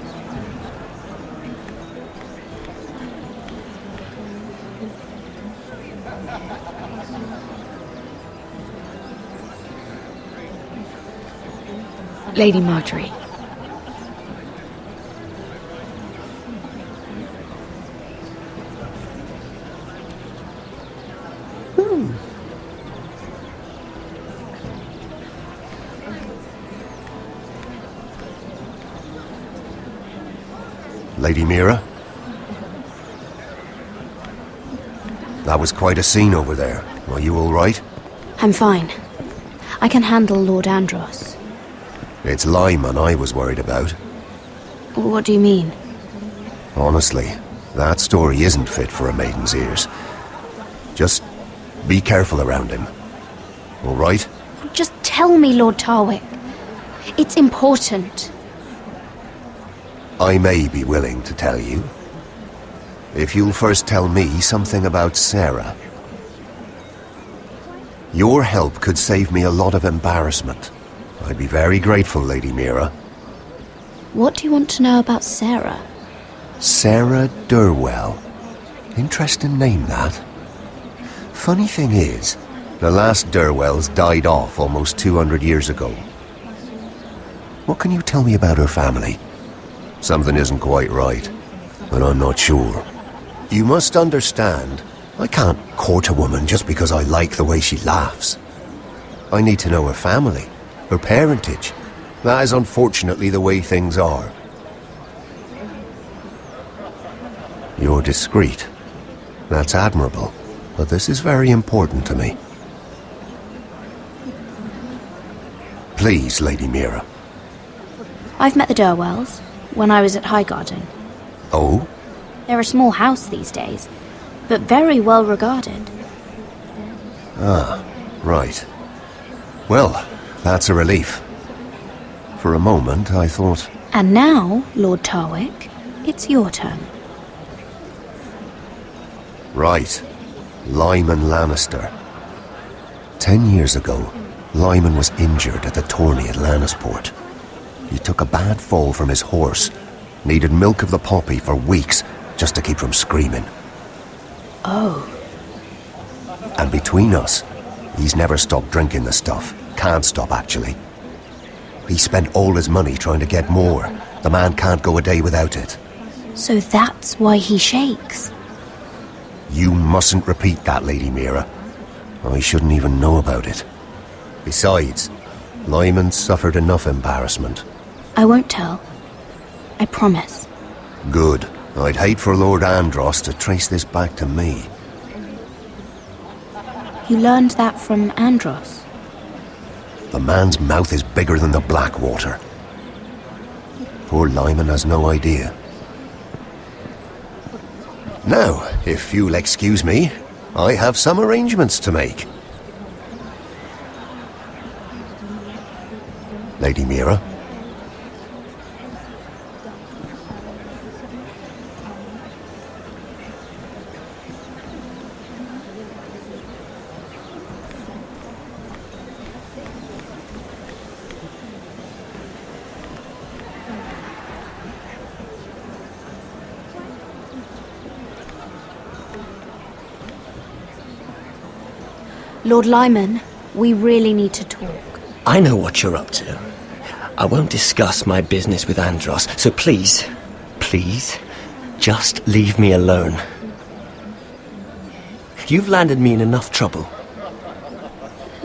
Lady Marjorie. Lady Mira? That was quite a scene over there. Are you all right? I'm fine. I can handle Lord Andros. It's Lyman I was worried about. What do you mean? Honestly, that story isn't fit for a maiden's ears. Just be careful around him. All right? Just tell me, Lord Tarwick. It's important. I may be willing to tell you. If you'll first tell me something about Sarah. Your help could save me a lot of embarrassment. I'd be very grateful, Lady Mira. What do you want to know about Sarah? Sarah Durwell. Interesting name, that. Funny thing is, the last Durwells died off almost 200 years ago. What can you tell me about her family? Something isn't quite right, but I'm not sure. You must understand, I can't court a woman just because I like the way she laughs. I need to know her family, her parentage. That is unfortunately the way things are. You're discreet. That's admirable, but this is very important to me. Please, Lady Mira. I've met the Durwells when I was at Highgarden. Oh? They're a small house these days, but very well regarded. Ah, right. Well, that's a relief. For a moment, I thought... And now, Lord Tarwick, it's your turn. Right. Lyman Lannister. 10 years ago, Lyman was injured at the tourney at Lannisport. He took a bad fall from his horse. Needed milk of the poppy for weeks just to keep from screaming. Oh. And between us, he's never stopped drinking the stuff. Can't stop, actually. He spent all his money trying to get more. The man can't go a day without it. So that's why he shakes. You mustn't repeat that, Lady Mira. I shouldn't even know about it. Besides, Lyman suffered enough embarrassment. I won't tell. I promise. Good. I'd hate for Lord Andros to trace this back to me. You learned that from Andros? The man's mouth is bigger than the Blackwater. Poor Lyman has no idea. Now, if you'll excuse me, I have some arrangements to make. Lady Mira? Lord Lyman, we really need to talk. I know what you're up to. I won't discuss my business with Andros, so please, just leave me alone. You've landed me in enough trouble.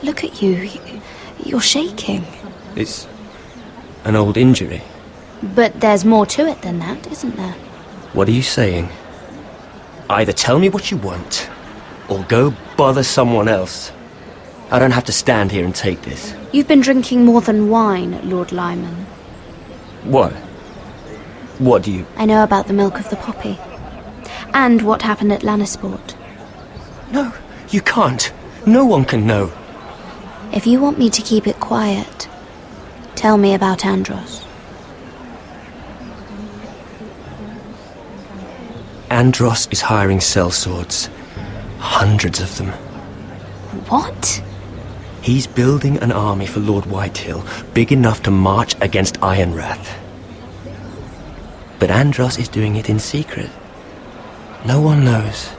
Look at you. You're shaking. It's an old injury. But there's more to it than that, isn't there? What are you saying? Either tell me what you want, or go bother someone else. I don't have to stand here and take this. You've been drinking more than wine, Lord Lyman. What? What do you... I know about the milk of the poppy. And what happened at Lannisport. No, you can't. No one can know. If you want me to keep it quiet, tell me about Andros. Andros is hiring sellswords. Hundreds of them. What? He's building an army for Lord Whitehill, big enough to march against Ironrath. But Andros is doing it in secret. No one knows.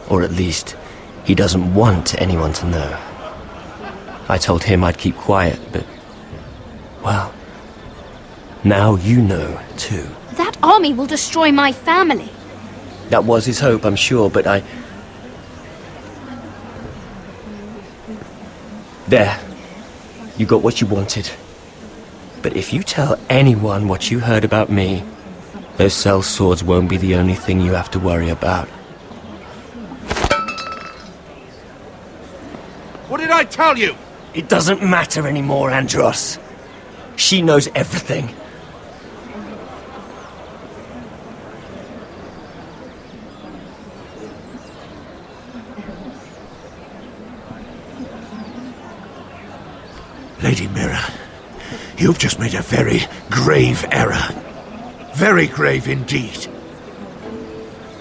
Or at least, he doesn't want anyone to know. I told him I'd keep quiet, but... well... now you know, too. That army will destroy my family. That was his hope, I'm sure, but I... There. You got what you wanted. But if you tell anyone what you heard about me, those sellswords won't be the only thing you have to worry about. What did I tell you? It doesn't matter anymore, Andros. She knows everything. Lady Mira, you've just made a very grave error. Very grave indeed.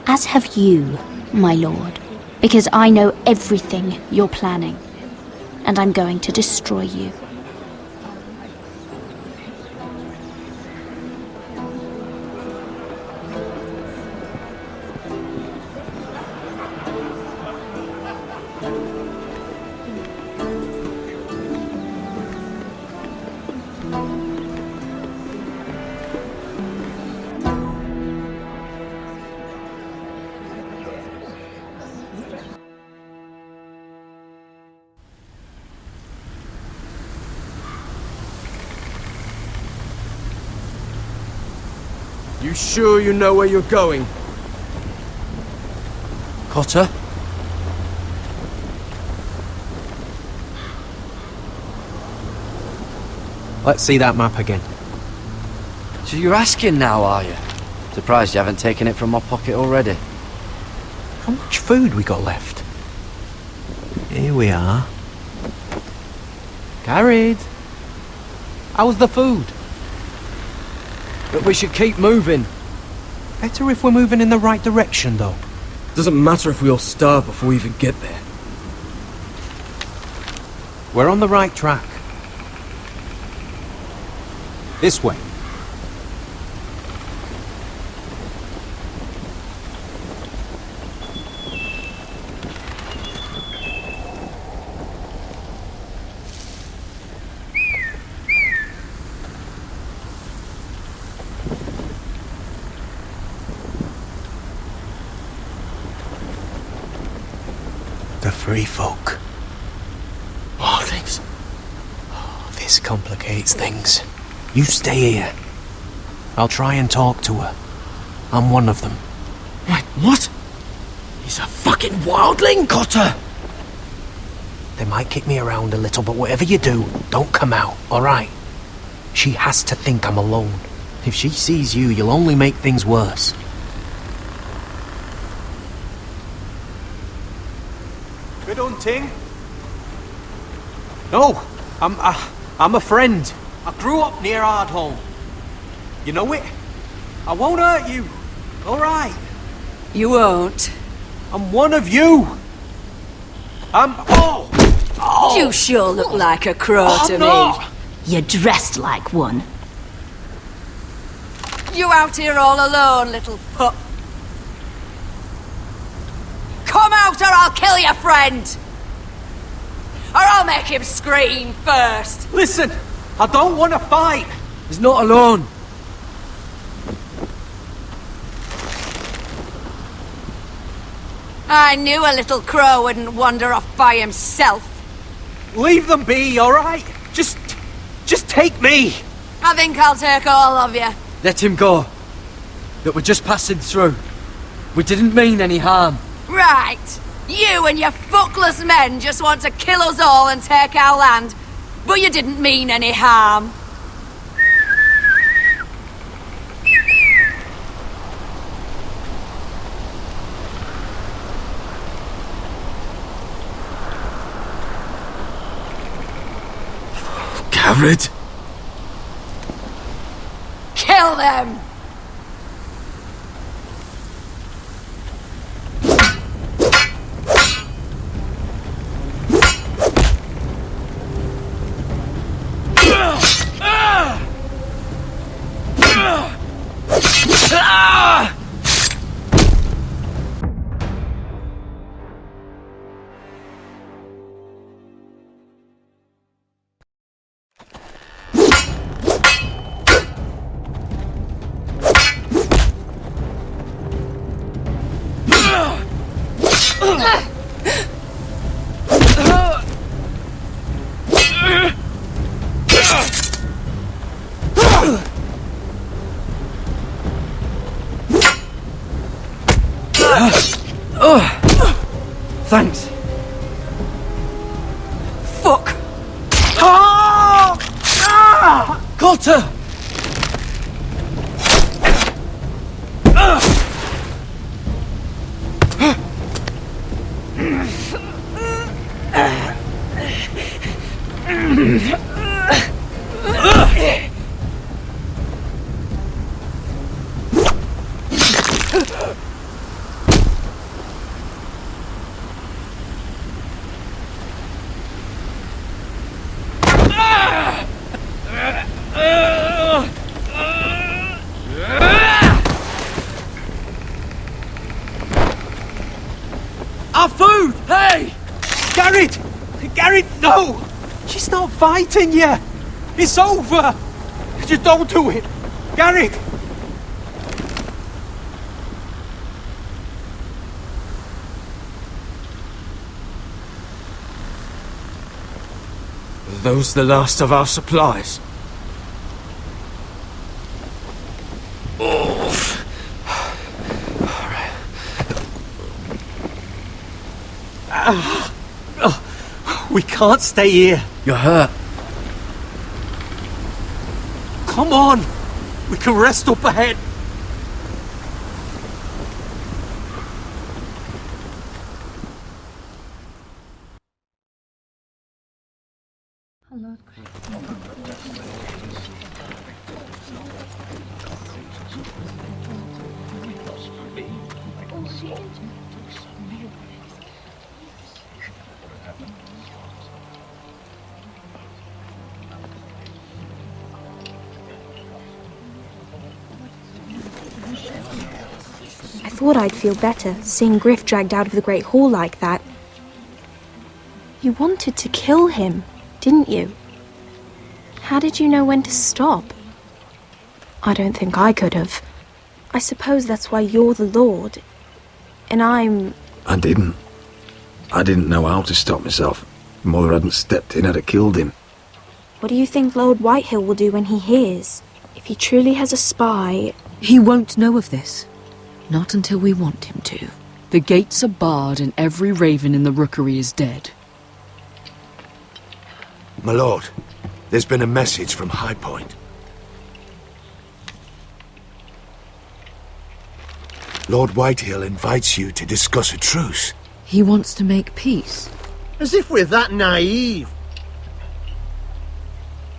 As have you, my lord. Because I know everything you're planning. And I'm going to destroy you. You sure you know where you're going? Cotter? Let's see that map again. So you're asking now, are you? Surprised you haven't taken it from my pocket already. How much food we got left? Here we are. Carried. How's the food? But we should keep moving. Better if we're moving in the right direction, though. Doesn't matter if we all starve before we even get there. We're on the right track. This way. The free folk. Wildlings. Oh, this complicates things. You stay here. I'll try and talk to her. I'm one of them. Wait, what? He's a fucking wildling, Cotter! They might kick me around a little, but whatever you do, don't come out, alright? She has to think I'm alone. If she sees you, you'll only make things worse. Good hunting. No, I'm a friend. I grew up near Ardholm. You know it? I won't hurt you. All right. You won't. I'm one of you. Oh! You sure look like a crow to not. me. You're dressed like one. You out here all alone, little pup? Come out or I'll kill your friend! Or I'll make him scream first! Listen, I don't want to fight. He's not alone. I knew a little crow wouldn't wander off by himself. Leave them be, all right? Just take me. I think I'll take all of you. Let him go. Look, we're just passing through. We didn't mean any harm. Right. You and your fuckless men just want to kill us all and take our land. But you didn't mean any harm. Gared? Kill them! Thanks. Fuck! Ah! Ah! Cotter! Our food! Hey! Garrett! Garrett, no! She's not fighting you! It's over! Just don't do it! Garrett! Are those the last of our supplies? We can't stay here. You're hurt. Come on! We can rest up ahead. I thought I'd feel better seeing Griff dragged out of the Great Hall like that. You wanted to kill him, didn't you? How did you know when to stop? I don't think I could have. I suppose that's why you're the Lord. And I'm... I didn't. I didn't know how to stop myself. Mother hadn't stepped in, I'd have killed him. What do you think Lord Whitehill will do when he hears? If he truly has a spy... He won't know of this. Not until we want him to. The gates are barred and every raven in the rookery is dead. My lord, there's been a message from High Point. Lord Whitehill invites you to discuss a truce. He wants to make peace. As if we're that naive.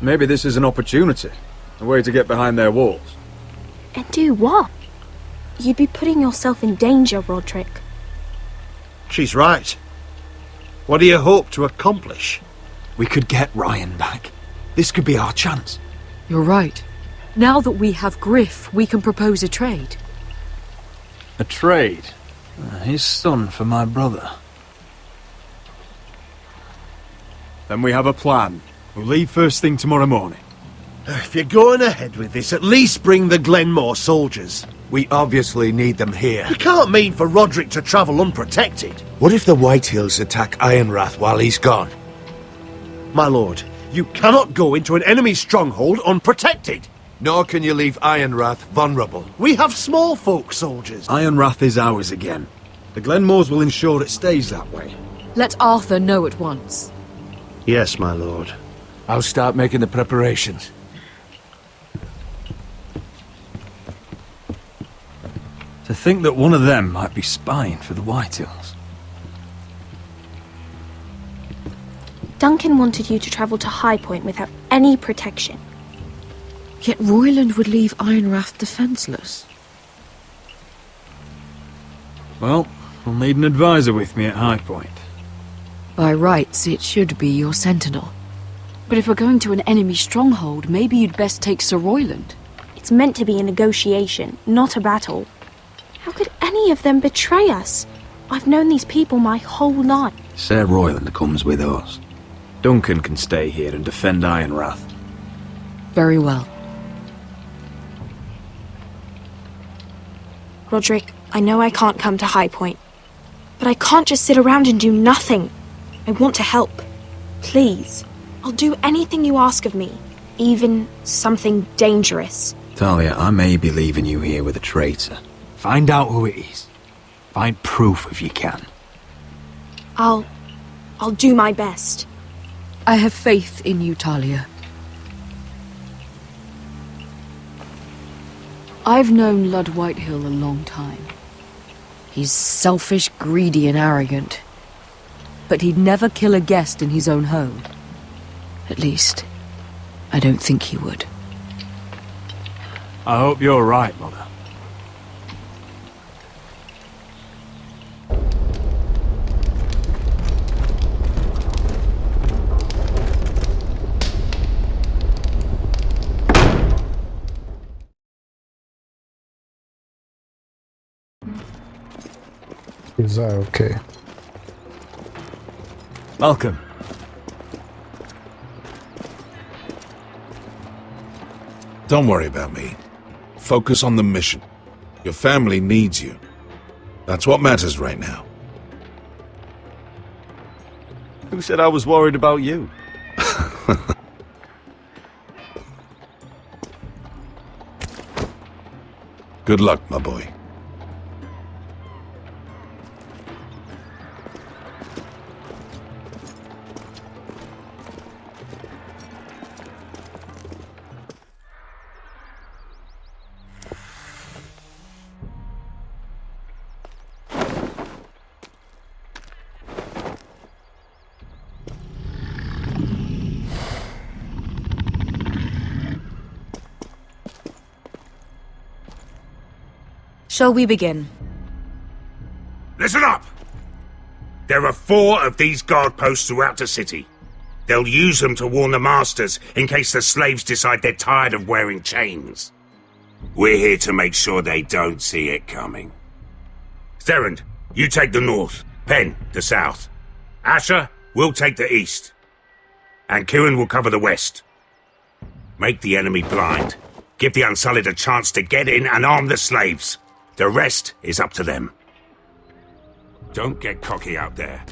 Maybe this is an opportunity. A way to get behind their walls. And do what? You'd be putting yourself in danger, Roderick. She's right. What do you hope to accomplish? We could get Ryan back. This could be our chance. You're right. Now that we have Griff, we can propose a trade. A trade? His son for my brother. Then we have a plan. We'll leave first thing tomorrow morning. If you're going ahead with this, at least bring the Glenmore soldiers. We obviously need them here. You can't mean for Roderick to travel unprotected. What if the Whitehills attack Ironrath while he's gone? My lord, you cannot go into an enemy stronghold unprotected. Nor can you leave Ironrath vulnerable. We have small folk soldiers. Ironrath is ours again. The Glenmores will ensure it stays that way. Let Arthur know at once. Yes, my lord. I'll start making the preparations. To think that one of them might be spying for the Whitehills. Duncan wanted you to travel to High Point without any protection. Yet Royland would leave Ironrath defenseless. Well, I'll need an advisor with me at High Point. By rights, it should be your sentinel. But if we're going to an enemy stronghold, maybe you'd best take Sir Royland. It's meant to be a negotiation, not a battle. How could any of them betray us? I've known these people my whole life. Sir Royland comes with us. Duncan can stay here and defend Ironrath. Very well. Roderick, I know I can't come to High Point, But I can't just sit around and do nothing. I want to help. Please. I'll do anything you ask of me. Even something dangerous. Talia, I may be leaving you here with a traitor. Find out who it is. Find proof if you can. I'll do my best. I have faith in you, Talia. I've known Lud Whitehill a long time. He's selfish, greedy, and arrogant. But he'd never kill a guest in his own home. At least, I don't think he would. I hope you're right, Mother. Is that okay? Malcolm. Don't worry about me. Focus on the mission. Your family needs you. That's what matters right now. Who said I was worried about you? Good luck, my boy. Shall we begin? Listen up! There are 4 of these guard posts throughout the city. They'll use them to warn the masters in case the slaves decide they're tired of wearing chains. We're here to make sure they don't see it coming. Therend, you take the north. Penn, the south. Asher, we'll take the east. And Kieran will cover the west. Make the enemy blind. Give the Unsullied a chance to get in and arm the slaves. The rest is up to them. Don't get cocky out there.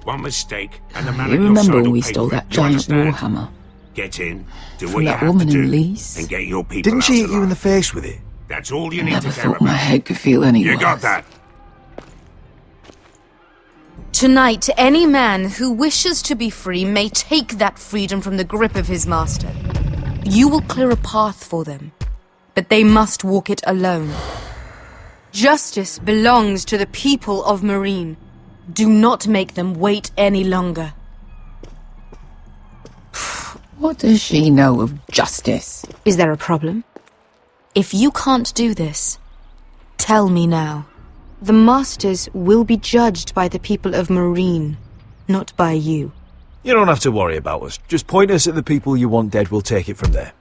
One mistake and the man You at your remember side when will we pay stole for it. that You giant understand? warhammer? Get in, do From what you that have to woman in do, Lees? and get your people Didn't out she hit alive. you in the face with it? That's all you I need never to care thought my about. head could feel any You worse. got that? Tonight, any man who wishes to be free may take that freedom from the grip of his master. You will clear a path for them, but they must walk it alone. Justice belongs to the people of Marine. Do not make them wait any longer. What does she know of justice? Is there a problem? If you can't do this, tell me now. The Masters will be judged by the people of Marine, not by you. You don't have to worry about us. Just point us at the people you want dead, we'll take it from there.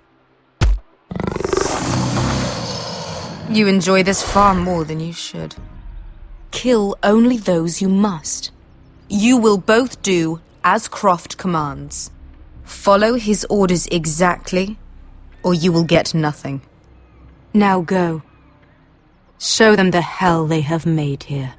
You enjoy this far more than you should. Kill only those you must. You will both do as Croft commands. Follow his orders exactly, or you will get nothing. Now go. Show them the hell they have made here.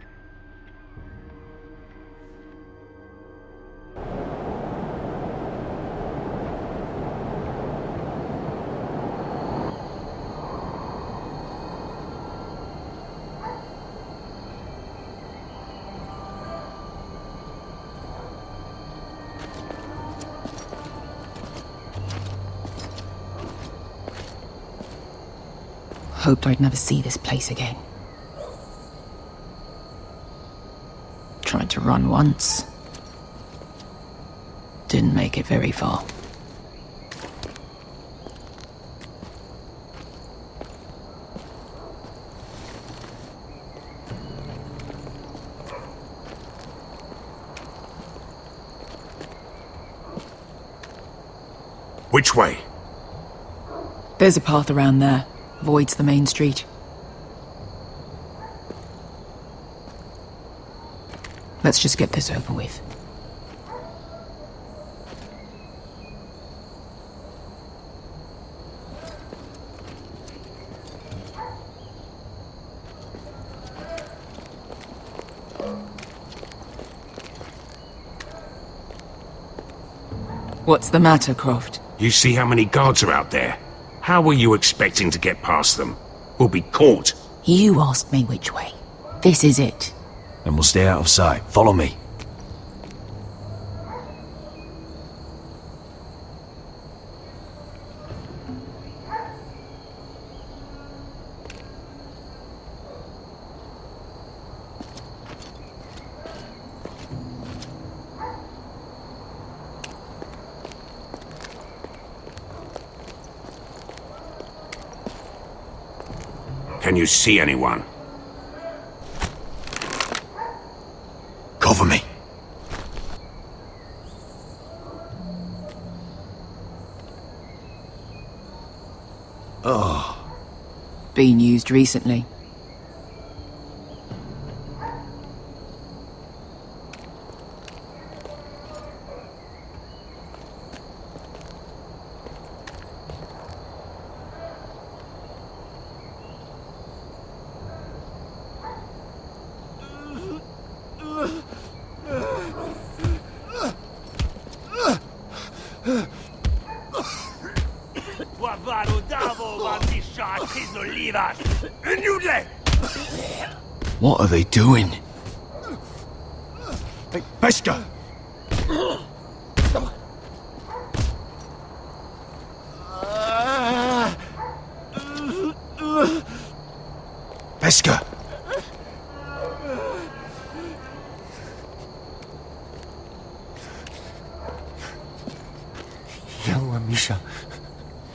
Hoped I'd never see this place again. Tried to run once. Didn't make it very far. Which way? There's a path around there. Voids the main street. Let's just get this over with. What's the matter, Croft? You see how many guards are out there? How were you expecting to get past them? We'll be caught. You asked me which way. This is it. Then we'll stay out of sight. Follow me. Can you see anyone? Cover me. Oh. Been used recently. What are they doing? Hey, Beskha! Beskha! Yelwa Misha,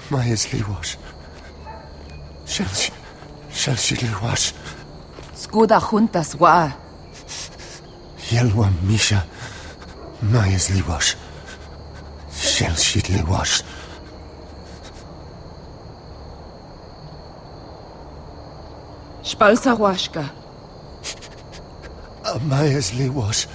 Maya's Liwash. Shelshi Liwash. Skuda juntas wa. Yelwa Misha, Maya's Liwash. Shelshi Liwash. Spalsa washka. Maya's Liwash.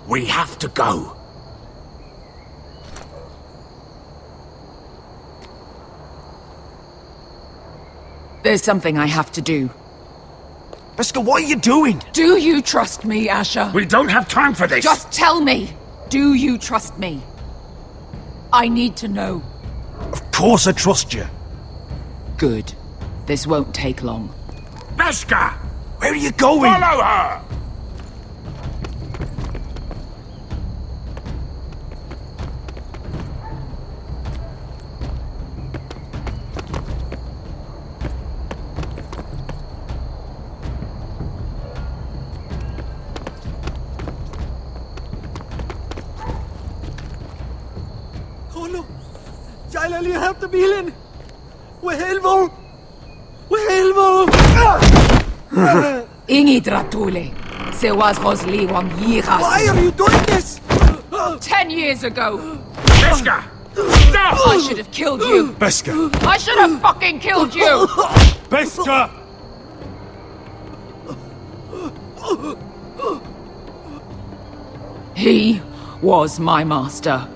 We have to go. There's something I have to do. Beskha, what are you doing? Do you trust me, Asher? We don't have time for this. Just tell me. Do you trust me? I need to know. Of course I trust you. Good. This won't take long. Beskha! Where are you going? Follow her! Jайлали hämta bilen! Wehelvo! Wehelvo! Ingi Dratule. Se was Rosliwam Yiras. Why are you doing this? 10 years ago. Beskha! Stop! I should have killed you. Beskha! I should have fucking killed you. Beskha! He was my master.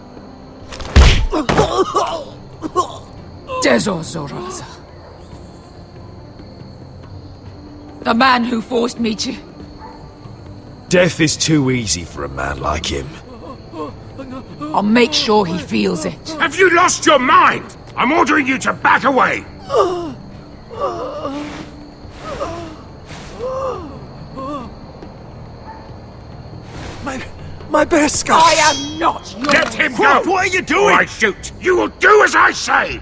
Dezor Zoraza. The man who forced me to... Death is too easy for a man like him. I'll make sure he feels it. Have you lost your mind? I'm ordering you to back away. My Beskha! I am not yours. Let him go! What are you doing? Or I shoot. You will do as I say.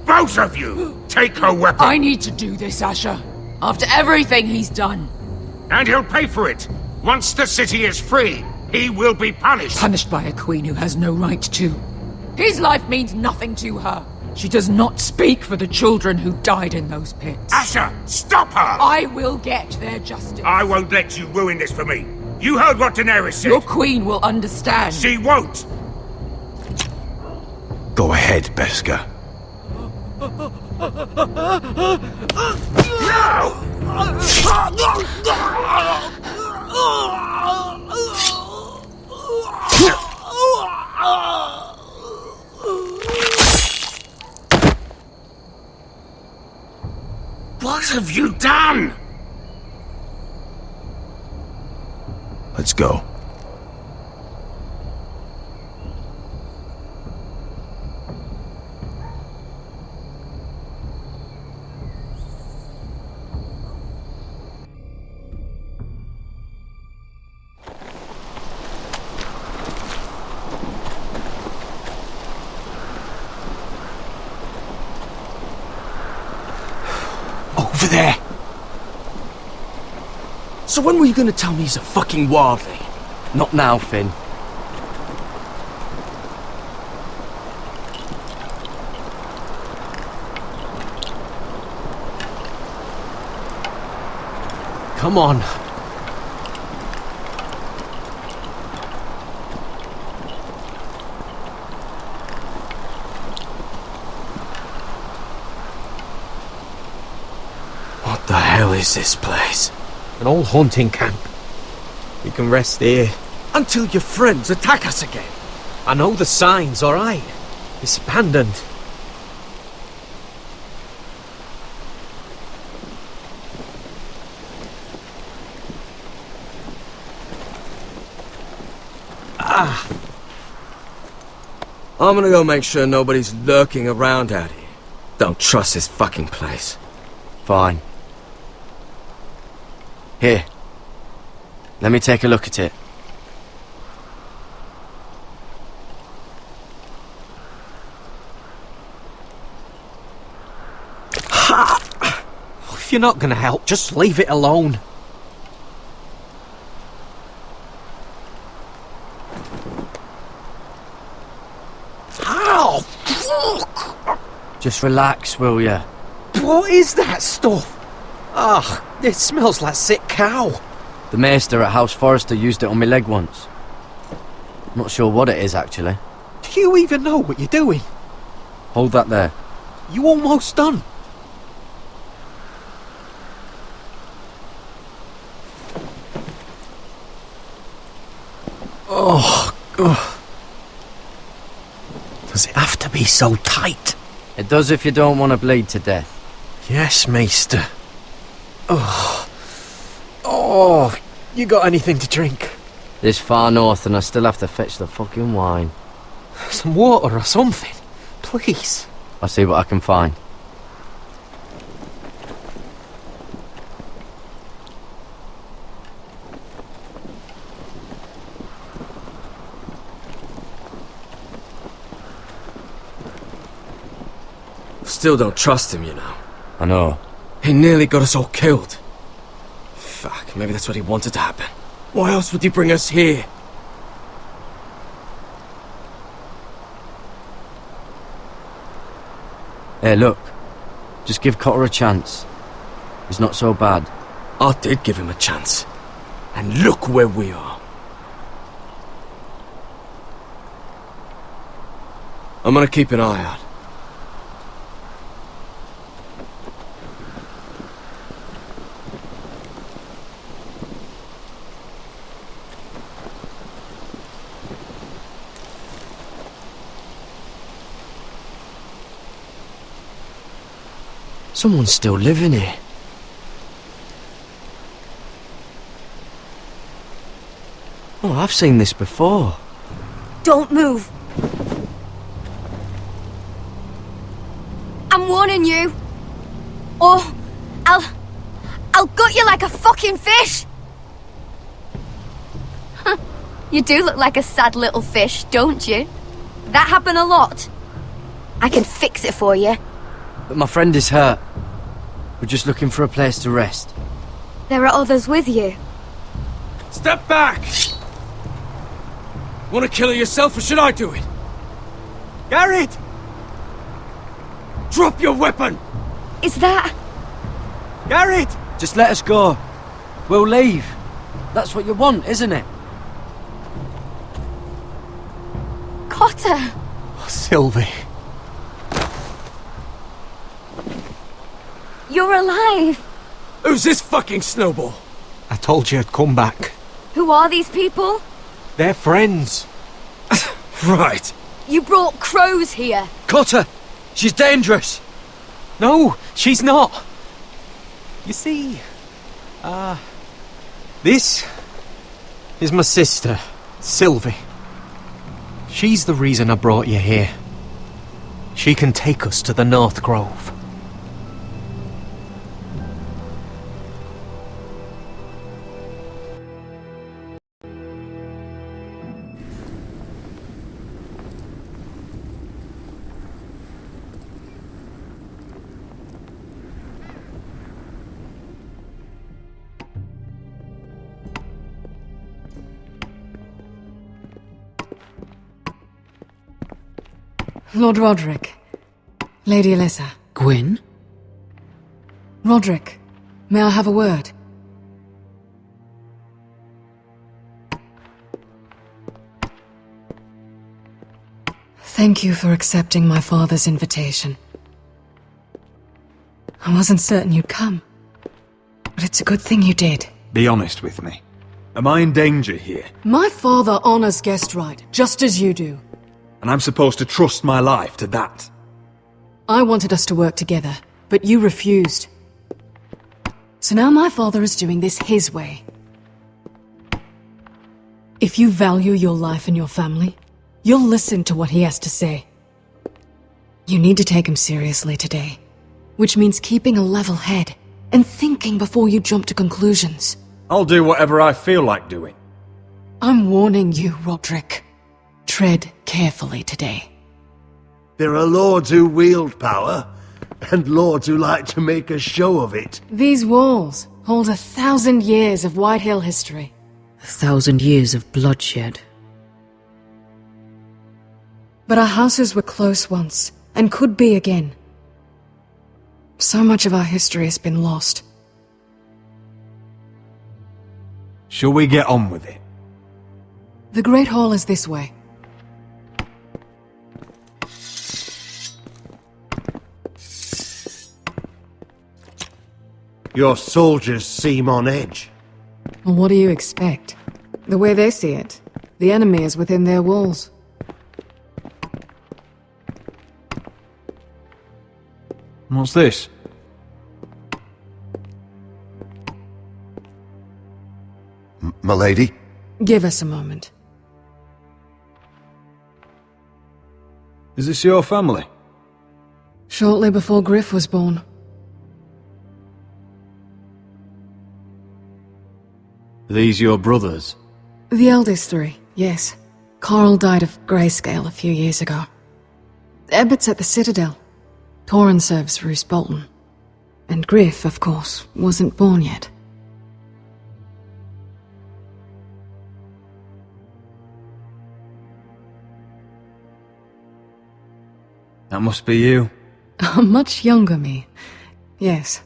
Both of you, take her weapon. I need to do this, Asher. After everything he's done. And he'll pay for it. Once the city is free, he will be punished. Punished by a queen who has no right to. His life means nothing to her. She does not speak for the children who died in those pits. Asher, stop her! I will get their justice. I won't let you ruin this for me. You heard what Daenerys said. Your queen will understand. She won't. Go ahead, Beskha. No! have you done? Let's go. Over there! So when were you gonna tell me he's a fucking wildling? Not now, Finn. Come on. What the hell is this place? An old hunting camp. We can rest here. Until your friends attack us again. I know the signs, alright? It's abandoned. I'm gonna go make sure nobody's lurking around out here. Don't trust this fucking place. Fine. Here. Let me take a look at it. If you're not gonna help, just leave it alone. Ow! Fuck! Just relax, will ya? What is that stuff? Ugh, it smells like sick cow. The maester at House Forrester used it on my leg once. Not sure what it is, actually. Do you even know what you're doing? Hold that there. You almost done. Oh, ugh. Does it have to be so tight? It does if you don't want to bleed to death. Yes, Maester. Oh. Oh, you got anything to drink? This far north and I still have to fetch the fucking wine. Some water or something, please. I'll see what I can find. Still don't trust him, you know. I know. He nearly got us all killed. Fuck, maybe that's what he wanted to happen. Why else would he bring us here? Hey, look. Just give Cotter a chance. He's not so bad. I did give him a chance. And look where we are. I'm gonna keep an eye out. Someone's still living here. Oh, I've seen this before. Don't move. I'm warning you. Or I'll gut you like a fucking fish. You do look like a sad little fish, don't you? That happen a lot. I can fix it for you. But my friend is hurt. We're just looking for a place to rest. There are others with you. Step back! Want to kill her yourself, or should I do it? Garrett! Drop your weapon! Is that... Garrett! Just let us go. We'll leave. That's what you want, isn't it? Cotter! Oh, Sylvie. You're alive! Who's this fucking snowball? I told you I'd come back. Who are these people? They're friends. Right. You brought crows here. Cotter! She's dangerous! No, she's not. You see, this is my sister, Sylvie. She's the reason I brought you here. She can take us to the North Grove. Lord Roderick. Lady Alyssa. Gwyn? Roderick, may I have a word? Thank you for accepting my father's invitation. I wasn't certain you'd come, but it's a good thing you did. Be honest with me. Am I in danger here? My father honors guest right, just as you do. And I'm supposed to trust my life to that? I wanted us to work together, but you refused. So now my father is doing this his way. If you value your life and your family, you'll listen to what he has to say. You need to take him seriously today, which means keeping a level head and thinking before you jump to conclusions. I'll do whatever I feel like doing. I'm warning you, Roderick. Tread carefully today. There are lords who wield power, and lords who like to make a show of it. These walls hold 1,000 years of White Hill history. 1,000 years of bloodshed. But our houses were close once, and could be again. So much of our history has been lost. Shall we get on with it? The Great Hall is this way. Your soldiers seem on edge. Well, what do you expect? The way they see it, the enemy is within their walls. What's this? Milady? Give us a moment. Is this your family? Shortly before Griff was born. Are these your brothers? The eldest three, yes. Carl died of grayscale a few years ago. Ebbett's at the Citadel. Torrin serves Roose Bolton. And Griff, of course, wasn't born yet. That must be you. A much younger me. Yes.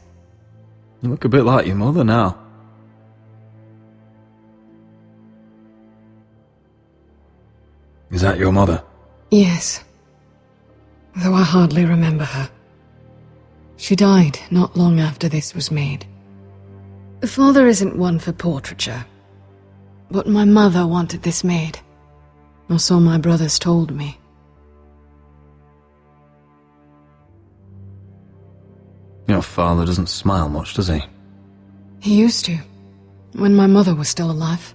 You look a bit like your mother now. Is that your mother? Yes. Though I hardly remember her. She died not long after this was made. Father isn't one for portraiture. But my mother wanted this made. Or so my brothers told me. Your father doesn't smile much, does he? He used to, when my mother was still alive.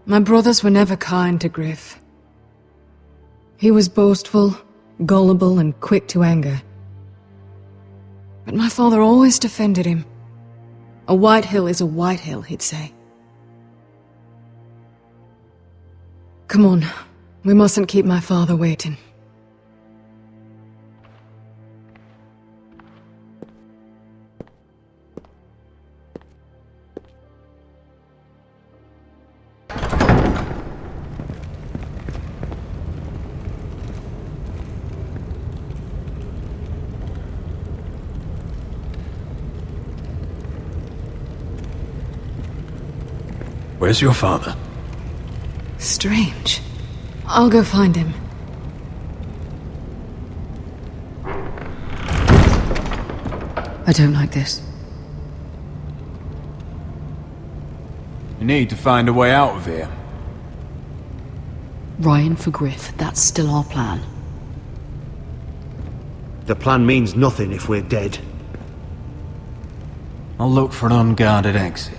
My brothers were never kind to Griff. He was boastful, gullible, and quick to anger. But my father always defended him. A White Hill is a White Hill, he'd say. Come on, we mustn't keep my father waiting. Where's your father? Strange. I'll go find him. I don't like this. You need to find a way out of here. Ryan for Griff, that's still our plan. The plan means nothing if we're dead. I'll look for an unguarded exit.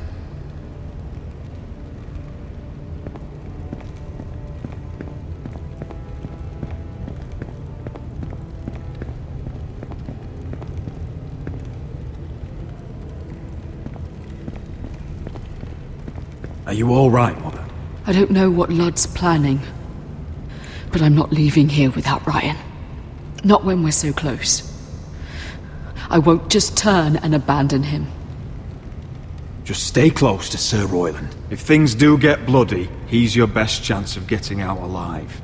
Are you all right, Mother? I don't know what Ludd's planning, but I'm not leaving here without Ryan. Not when we're so close. I won't just turn and abandon him. Just stay close to Sir Royland. If things do get bloody, he's your best chance of getting out alive.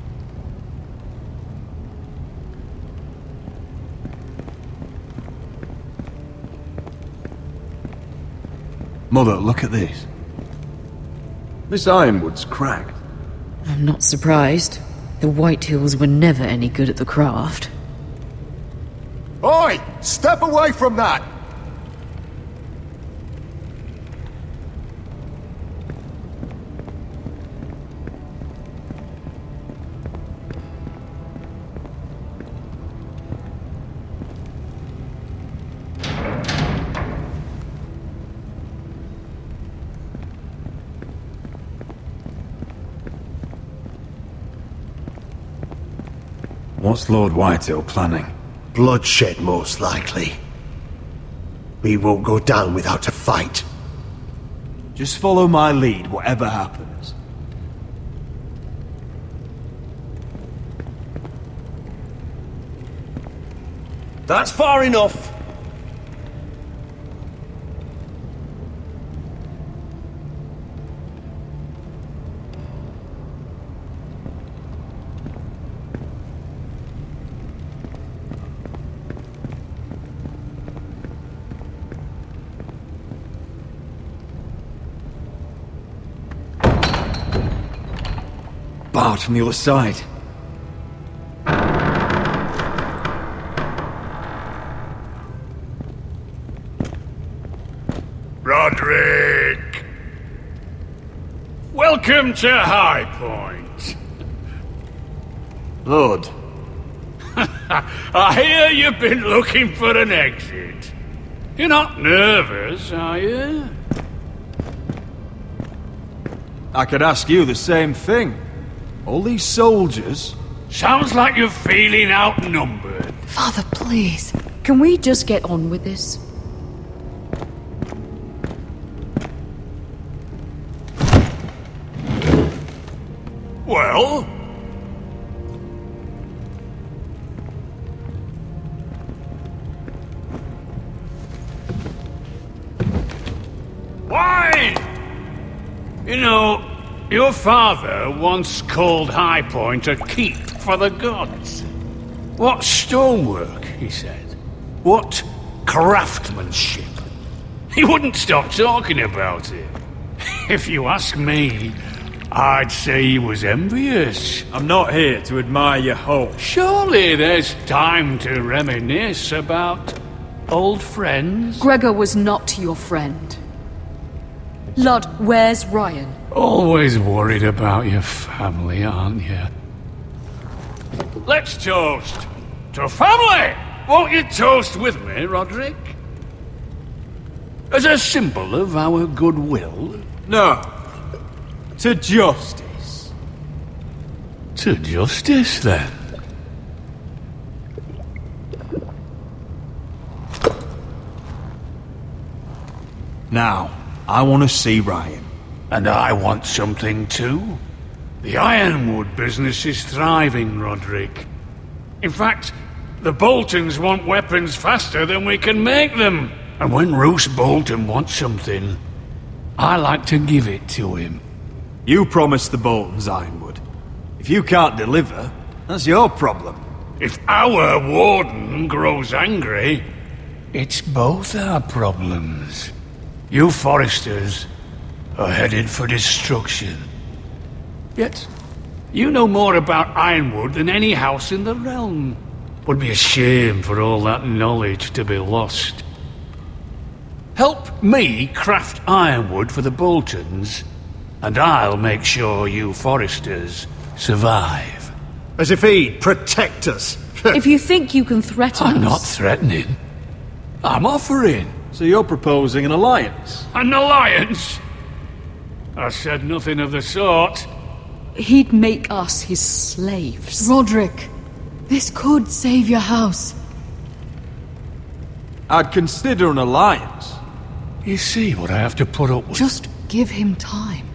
Mother, look at this. This ironwood's cracked. I'm not surprised. The Whitehills were never any good at the craft. Oi! Step away from that! What's Lord Whitehill planning? Bloodshed, most likely. We won't go down without a fight. Just follow my lead, whatever happens. That's far enough. Barred from the other side. Roderick! Welcome to High Point. Lord. I hear you've been looking for an exit. You're not nervous, are you? I could ask you the same thing. All these soldiers... Sounds like you're feeling outnumbered. Father, please. Can we just get on with this? Well? Wine! You know, your father once called High Point a keep for the gods. What stonework, he said. What craftsmanship. He wouldn't stop talking about it. If you ask me, I'd say he was envious. I'm not here to admire your home. Surely there's time to reminisce about old friends. Gregor was not your friend. Ludd, where's Ryan? Always worried about your family, aren't you? Let's toast to family! Won't you toast with me, Roderick? As a symbol of our goodwill? No. To justice. To justice, then. Now, I want to see Ryan. And I want something too. The Ironwood business is thriving, Roderick. In fact, the Boltons want weapons faster than we can make them. And when Roose Bolton wants something, I like to give it to him. You promised the Boltons Ironwood. If you can't deliver, that's your problem. If our warden grows angry, it's both our problems. You Foresters are headed for destruction. Yet, you know more about Ironwood than any house in the realm. Would be a shame for all that knowledge to be lost. Help me craft Ironwood for the Boltons, and I'll make sure you Foresters survive. As if he'd protect us. If you think you can threaten us... I'm not threatening. I'm offering. So you're proposing an alliance? An alliance? I said nothing of the sort. He'd make us his slaves. Roderick, this could save your house. I'd consider an alliance. You see what I have to put up with? Just give him time.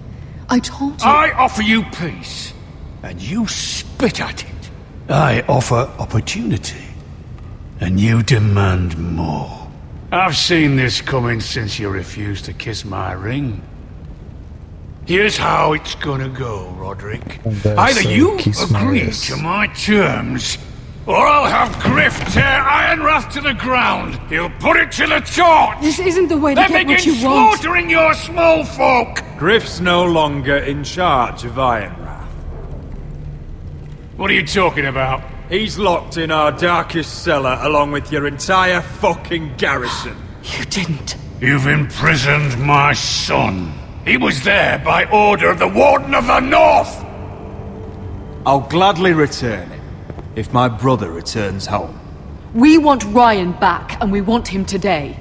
I told you... I offer you peace, and you spit at it. I offer opportunity, and you demand more. I've seen this coming since you refused to kiss my ring. Here's how it's gonna go, Roderick. Either you agree to my terms, or I'll have Griff tear Ironrath to the ground. He'll put it to the torch. This isn't the way to get what you want. Slaughtering your small folk. Griff's no longer in charge of Ironrath. What are you talking about? He's locked in our darkest cellar along with your entire fucking garrison. You didn't. You've imprisoned my son. He was there by order of the Warden of the North! I'll gladly return him, if my brother returns home. We want Ryan back, and we want him today.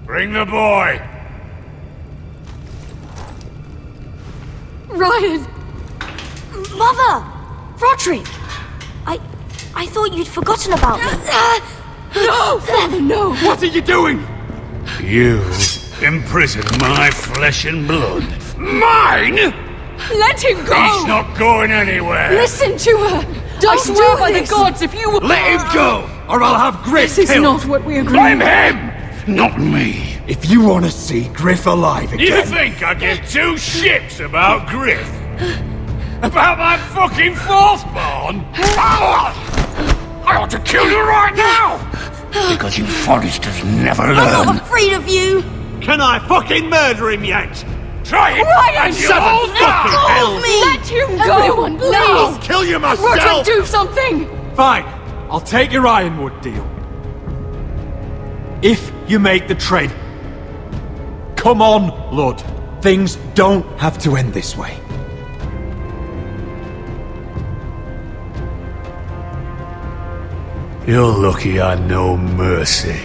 Bring the boy! Ryan! Mother! Roderick! I thought you'd forgotten about me. No! Father, no! What are you doing? You imprison my flesh and blood. Mine?! Let him go! He's not going anywhere! Listen to her! I swear by the gods, if you... Let him go, or I'll have Griff This is killed! not what we agreed. Blame him! Not me! If you want to see Griff alive again... You think I give two shits about Griff? About my fucking fourthborn? I ought to kill you right now! Because you Foresters never learn. I'm not afraid of you! Can I fucking murder him yet? Try it! Ryan, and seven no! fucking hells! Let him go! Everyone, please! I'll kill you myself! Roderick, do something! Fine, I'll take your Ironwood deal. If you make the trade. Come on, Lord. Things don't have to end this way. You're lucky I know mercy.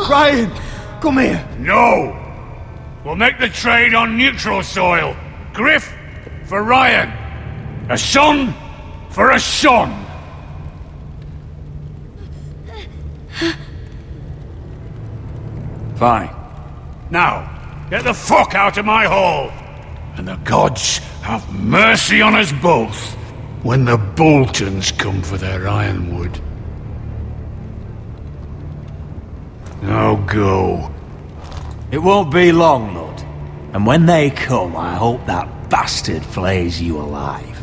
Ryan, come here. No! We'll make the trade on neutral soil. Griff for Ryan. A son for a son. Fine. Now, get the fuck out of my hall. And the gods have mercy on us both when the Boltons come for their ironwood. Now go. It won't be long, Lord. And when they come, I hope that bastard flays you alive.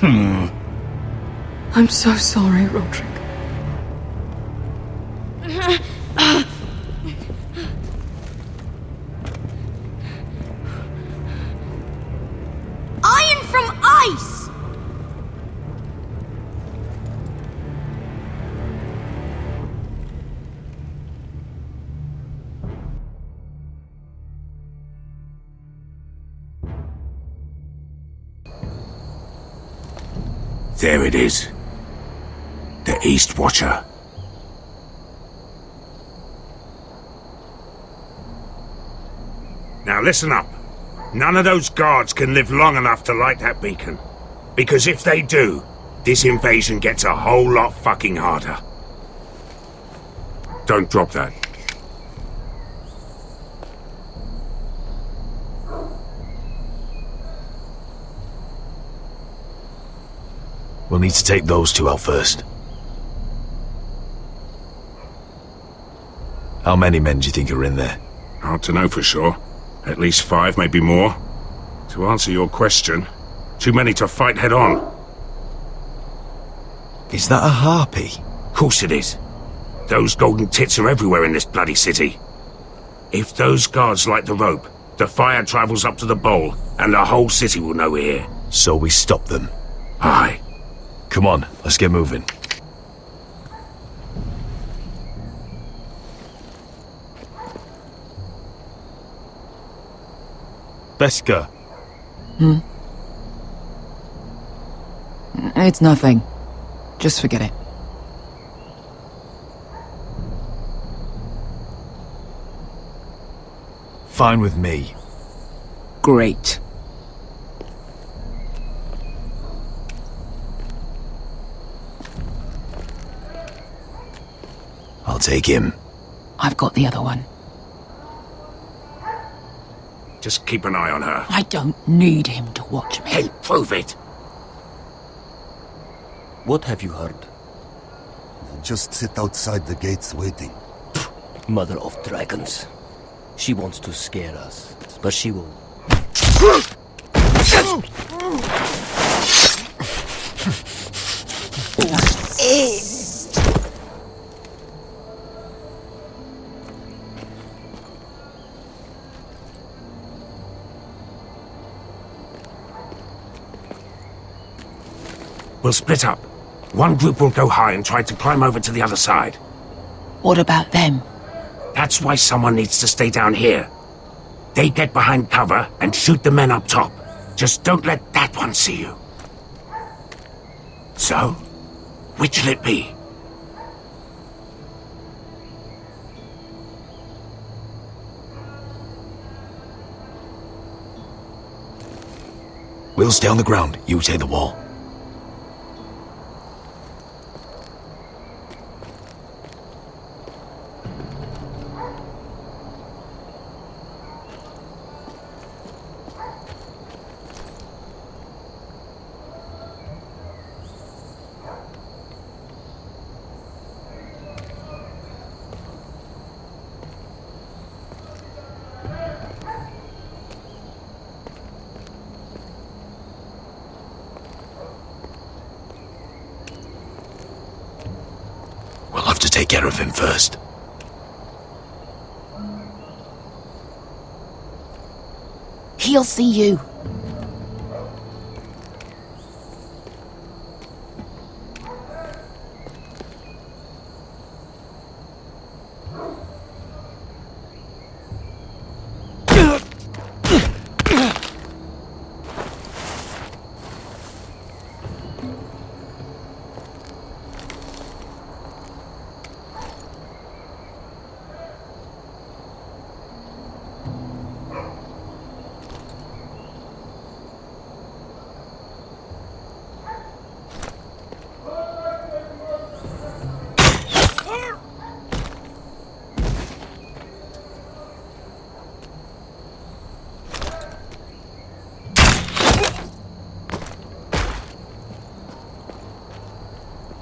I'm so sorry, Roderick. Iron from ice! There it is. The East Watcher. Now listen up. None of those guards can live long enough to light that beacon. Because if they do, this invasion gets a whole lot fucking harder. Don't drop that. We'll need to take those two out first. How many men do you think are in there? Hard to know for sure. At least 5, maybe more. To answer your question, too many to fight head on. Is that a harpy? Course it is. Those golden tits are everywhere in this bloody city. If those guards light the rope, the fire travels up to the bowl, and the whole city will know we're here. So we stop them? Aye. Come on, let's get moving. Beskha. It's nothing. Just forget it. Fine with me. Great. I'll take him. I've got the other one. Just keep an eye on her. I don't need him to watch me. Hey, prove it! What have you heard? Just sit outside the gates waiting. Mother of dragons. She wants to scare us, but she won't. We'll split up. One group will go high and try to climb over to the other side. What about them? That's why someone needs to stay down here. They get behind cover and shoot the men up top. Just don't let that one see you. So, which'll it be? We'll stay on the ground, you take the wall. We'll have to take care of him first. He'll see you.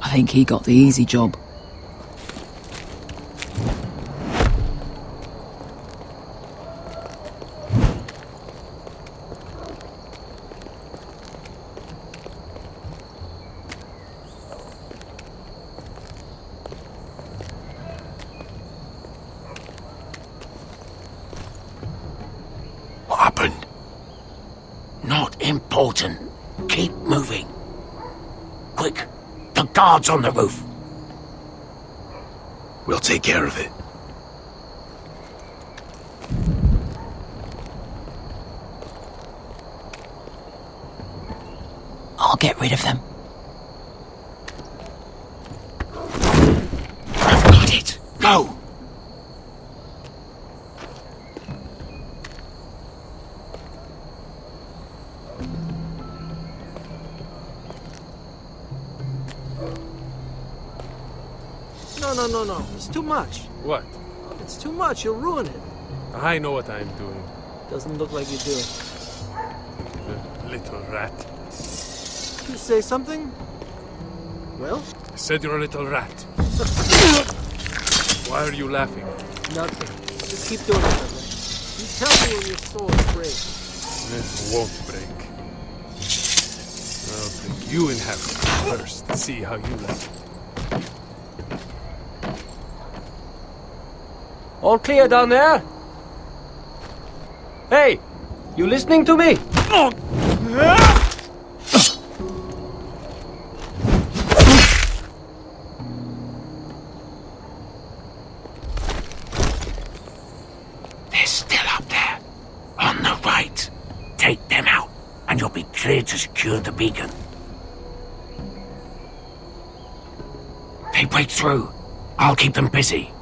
I think he got the easy job. What happened? Not important. Keep moving. Quick! The guards on the roof! We'll take care of it. I'll get rid of them. I've got it! Go! No. It's too much. What? It's too much. You'll ruin it. I know what I'm doing. Doesn't look like you do. The little rat. You say something? Well? I said you're a little rat. Why are you laughing? Nothing. Just keep doing it that way. You tell me when your sword breaks. It won't break. I'll break you in half first to see how you like it. All clear down there? Hey! You listening to me? still up there. On the right. Take them out, and you'll be clear to secure the beacon. They break through. I'll keep them busy.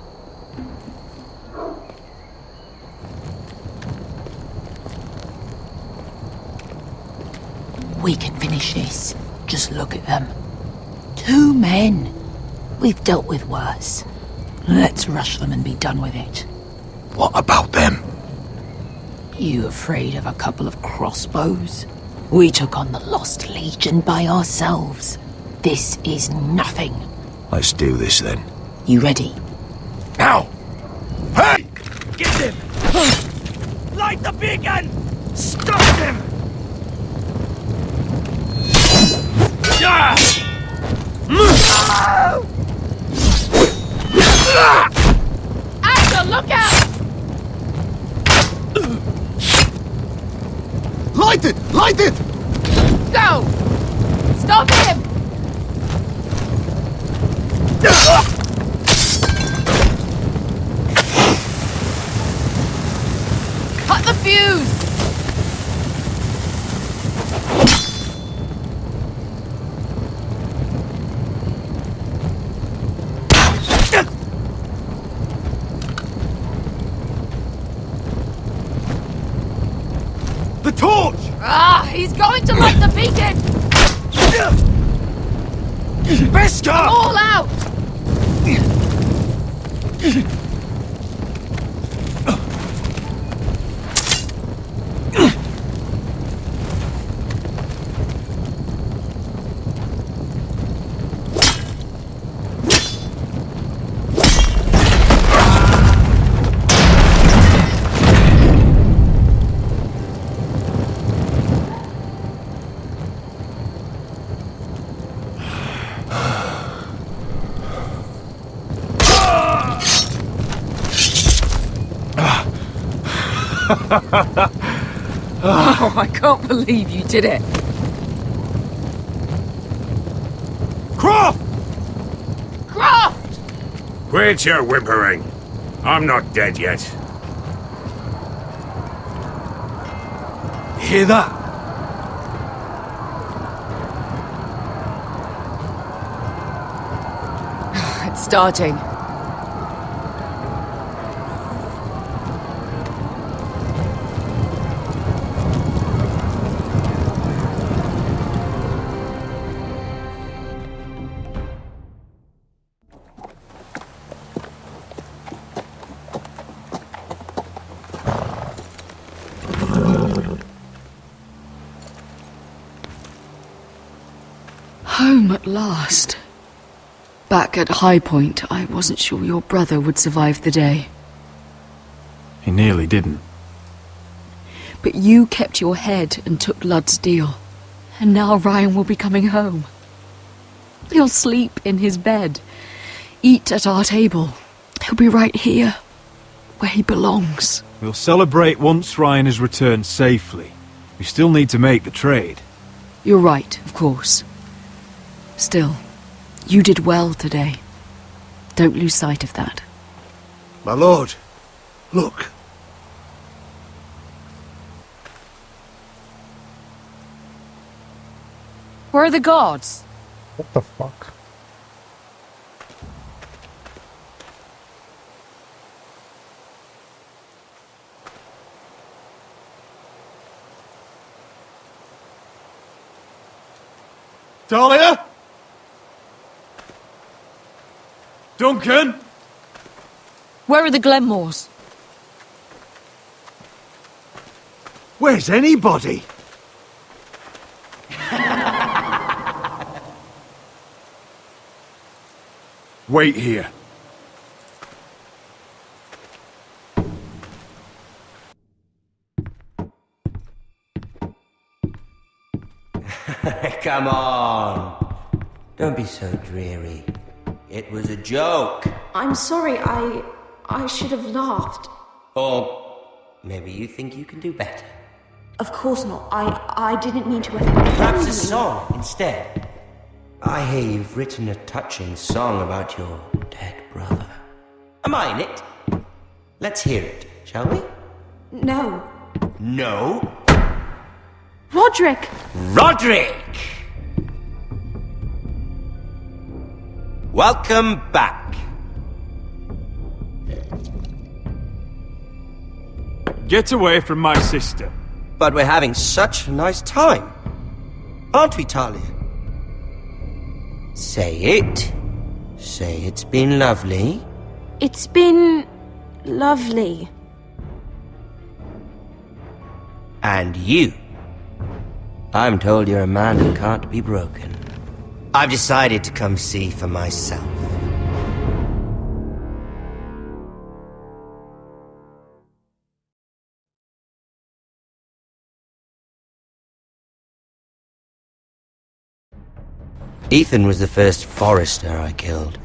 We can finish this. Just look at them. 2 men. We've dealt with worse. Let's rush them and be done with it. What about them? You afraid of a couple of crossbows? We took on the Lost Legion by ourselves. This is nothing. Let's do this then. You ready? Now! Hey! Get him! Light the beacon! Stop him! Asher, look out! Light it! Light it! Go! Stop him! Cut the fuse! The torch! Ah, he's going to light the beacon! Beskar! All out! Oh, I can't believe you did it. Croft! Croft! Quit your whimpering. I'm not dead yet. You hear that? It's starting. Home at last. Back at High Point, I wasn't sure your brother would survive the day. He nearly didn't. But you kept your head and took Ludd's deal. And now Ryan will be coming home. He'll sleep in his bed, eat at our table. He'll be right here, where he belongs. We'll celebrate once Ryan has returned safely. We still need to make the trade. You're right, of course. Still, you did well today. Don't lose sight of that. My lord, look. Where are the guards? What the fuck? Talia? Duncan? Where are the Glenmores? Where's anybody? Wait here. Come on. Don't be so dreary. It was a joke. I'm sorry, I should have laughed. Or maybe you think you can do better. Of course not. I didn't mean to offend Perhaps a you. song instead. I hear you've written a touching song about your dead brother. Am I in it? Let's hear it, shall we? No. No. Roderick! Roderick! Welcome back. Get away from my sister. But we're having such a nice time. Aren't we, Talia? Say it. Say it's been lovely. It's been... lovely. And you. I'm told you're a man who can't be broken. I've decided to come see for myself. Ethan was the first Forrester I killed.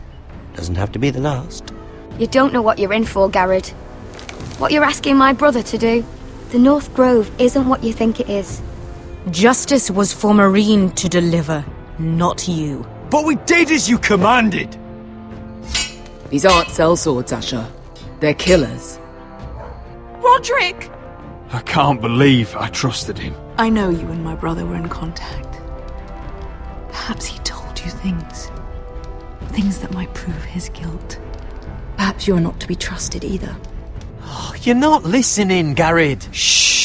Doesn't have to be the last. You don't know what you're in for, Garrett. What you're asking my brother to do. The North Grove isn't what you think it is. Justice was for Marine to deliver, not you. But we did as you commanded! These aren't sellswords, Asher. They're killers. Roderick! I can't believe I trusted him. I know you and my brother were in contact. Perhaps he told you things. Things that might prove his guilt. Perhaps you're not to be trusted either. Oh, you're not listening, Garrett. Shh.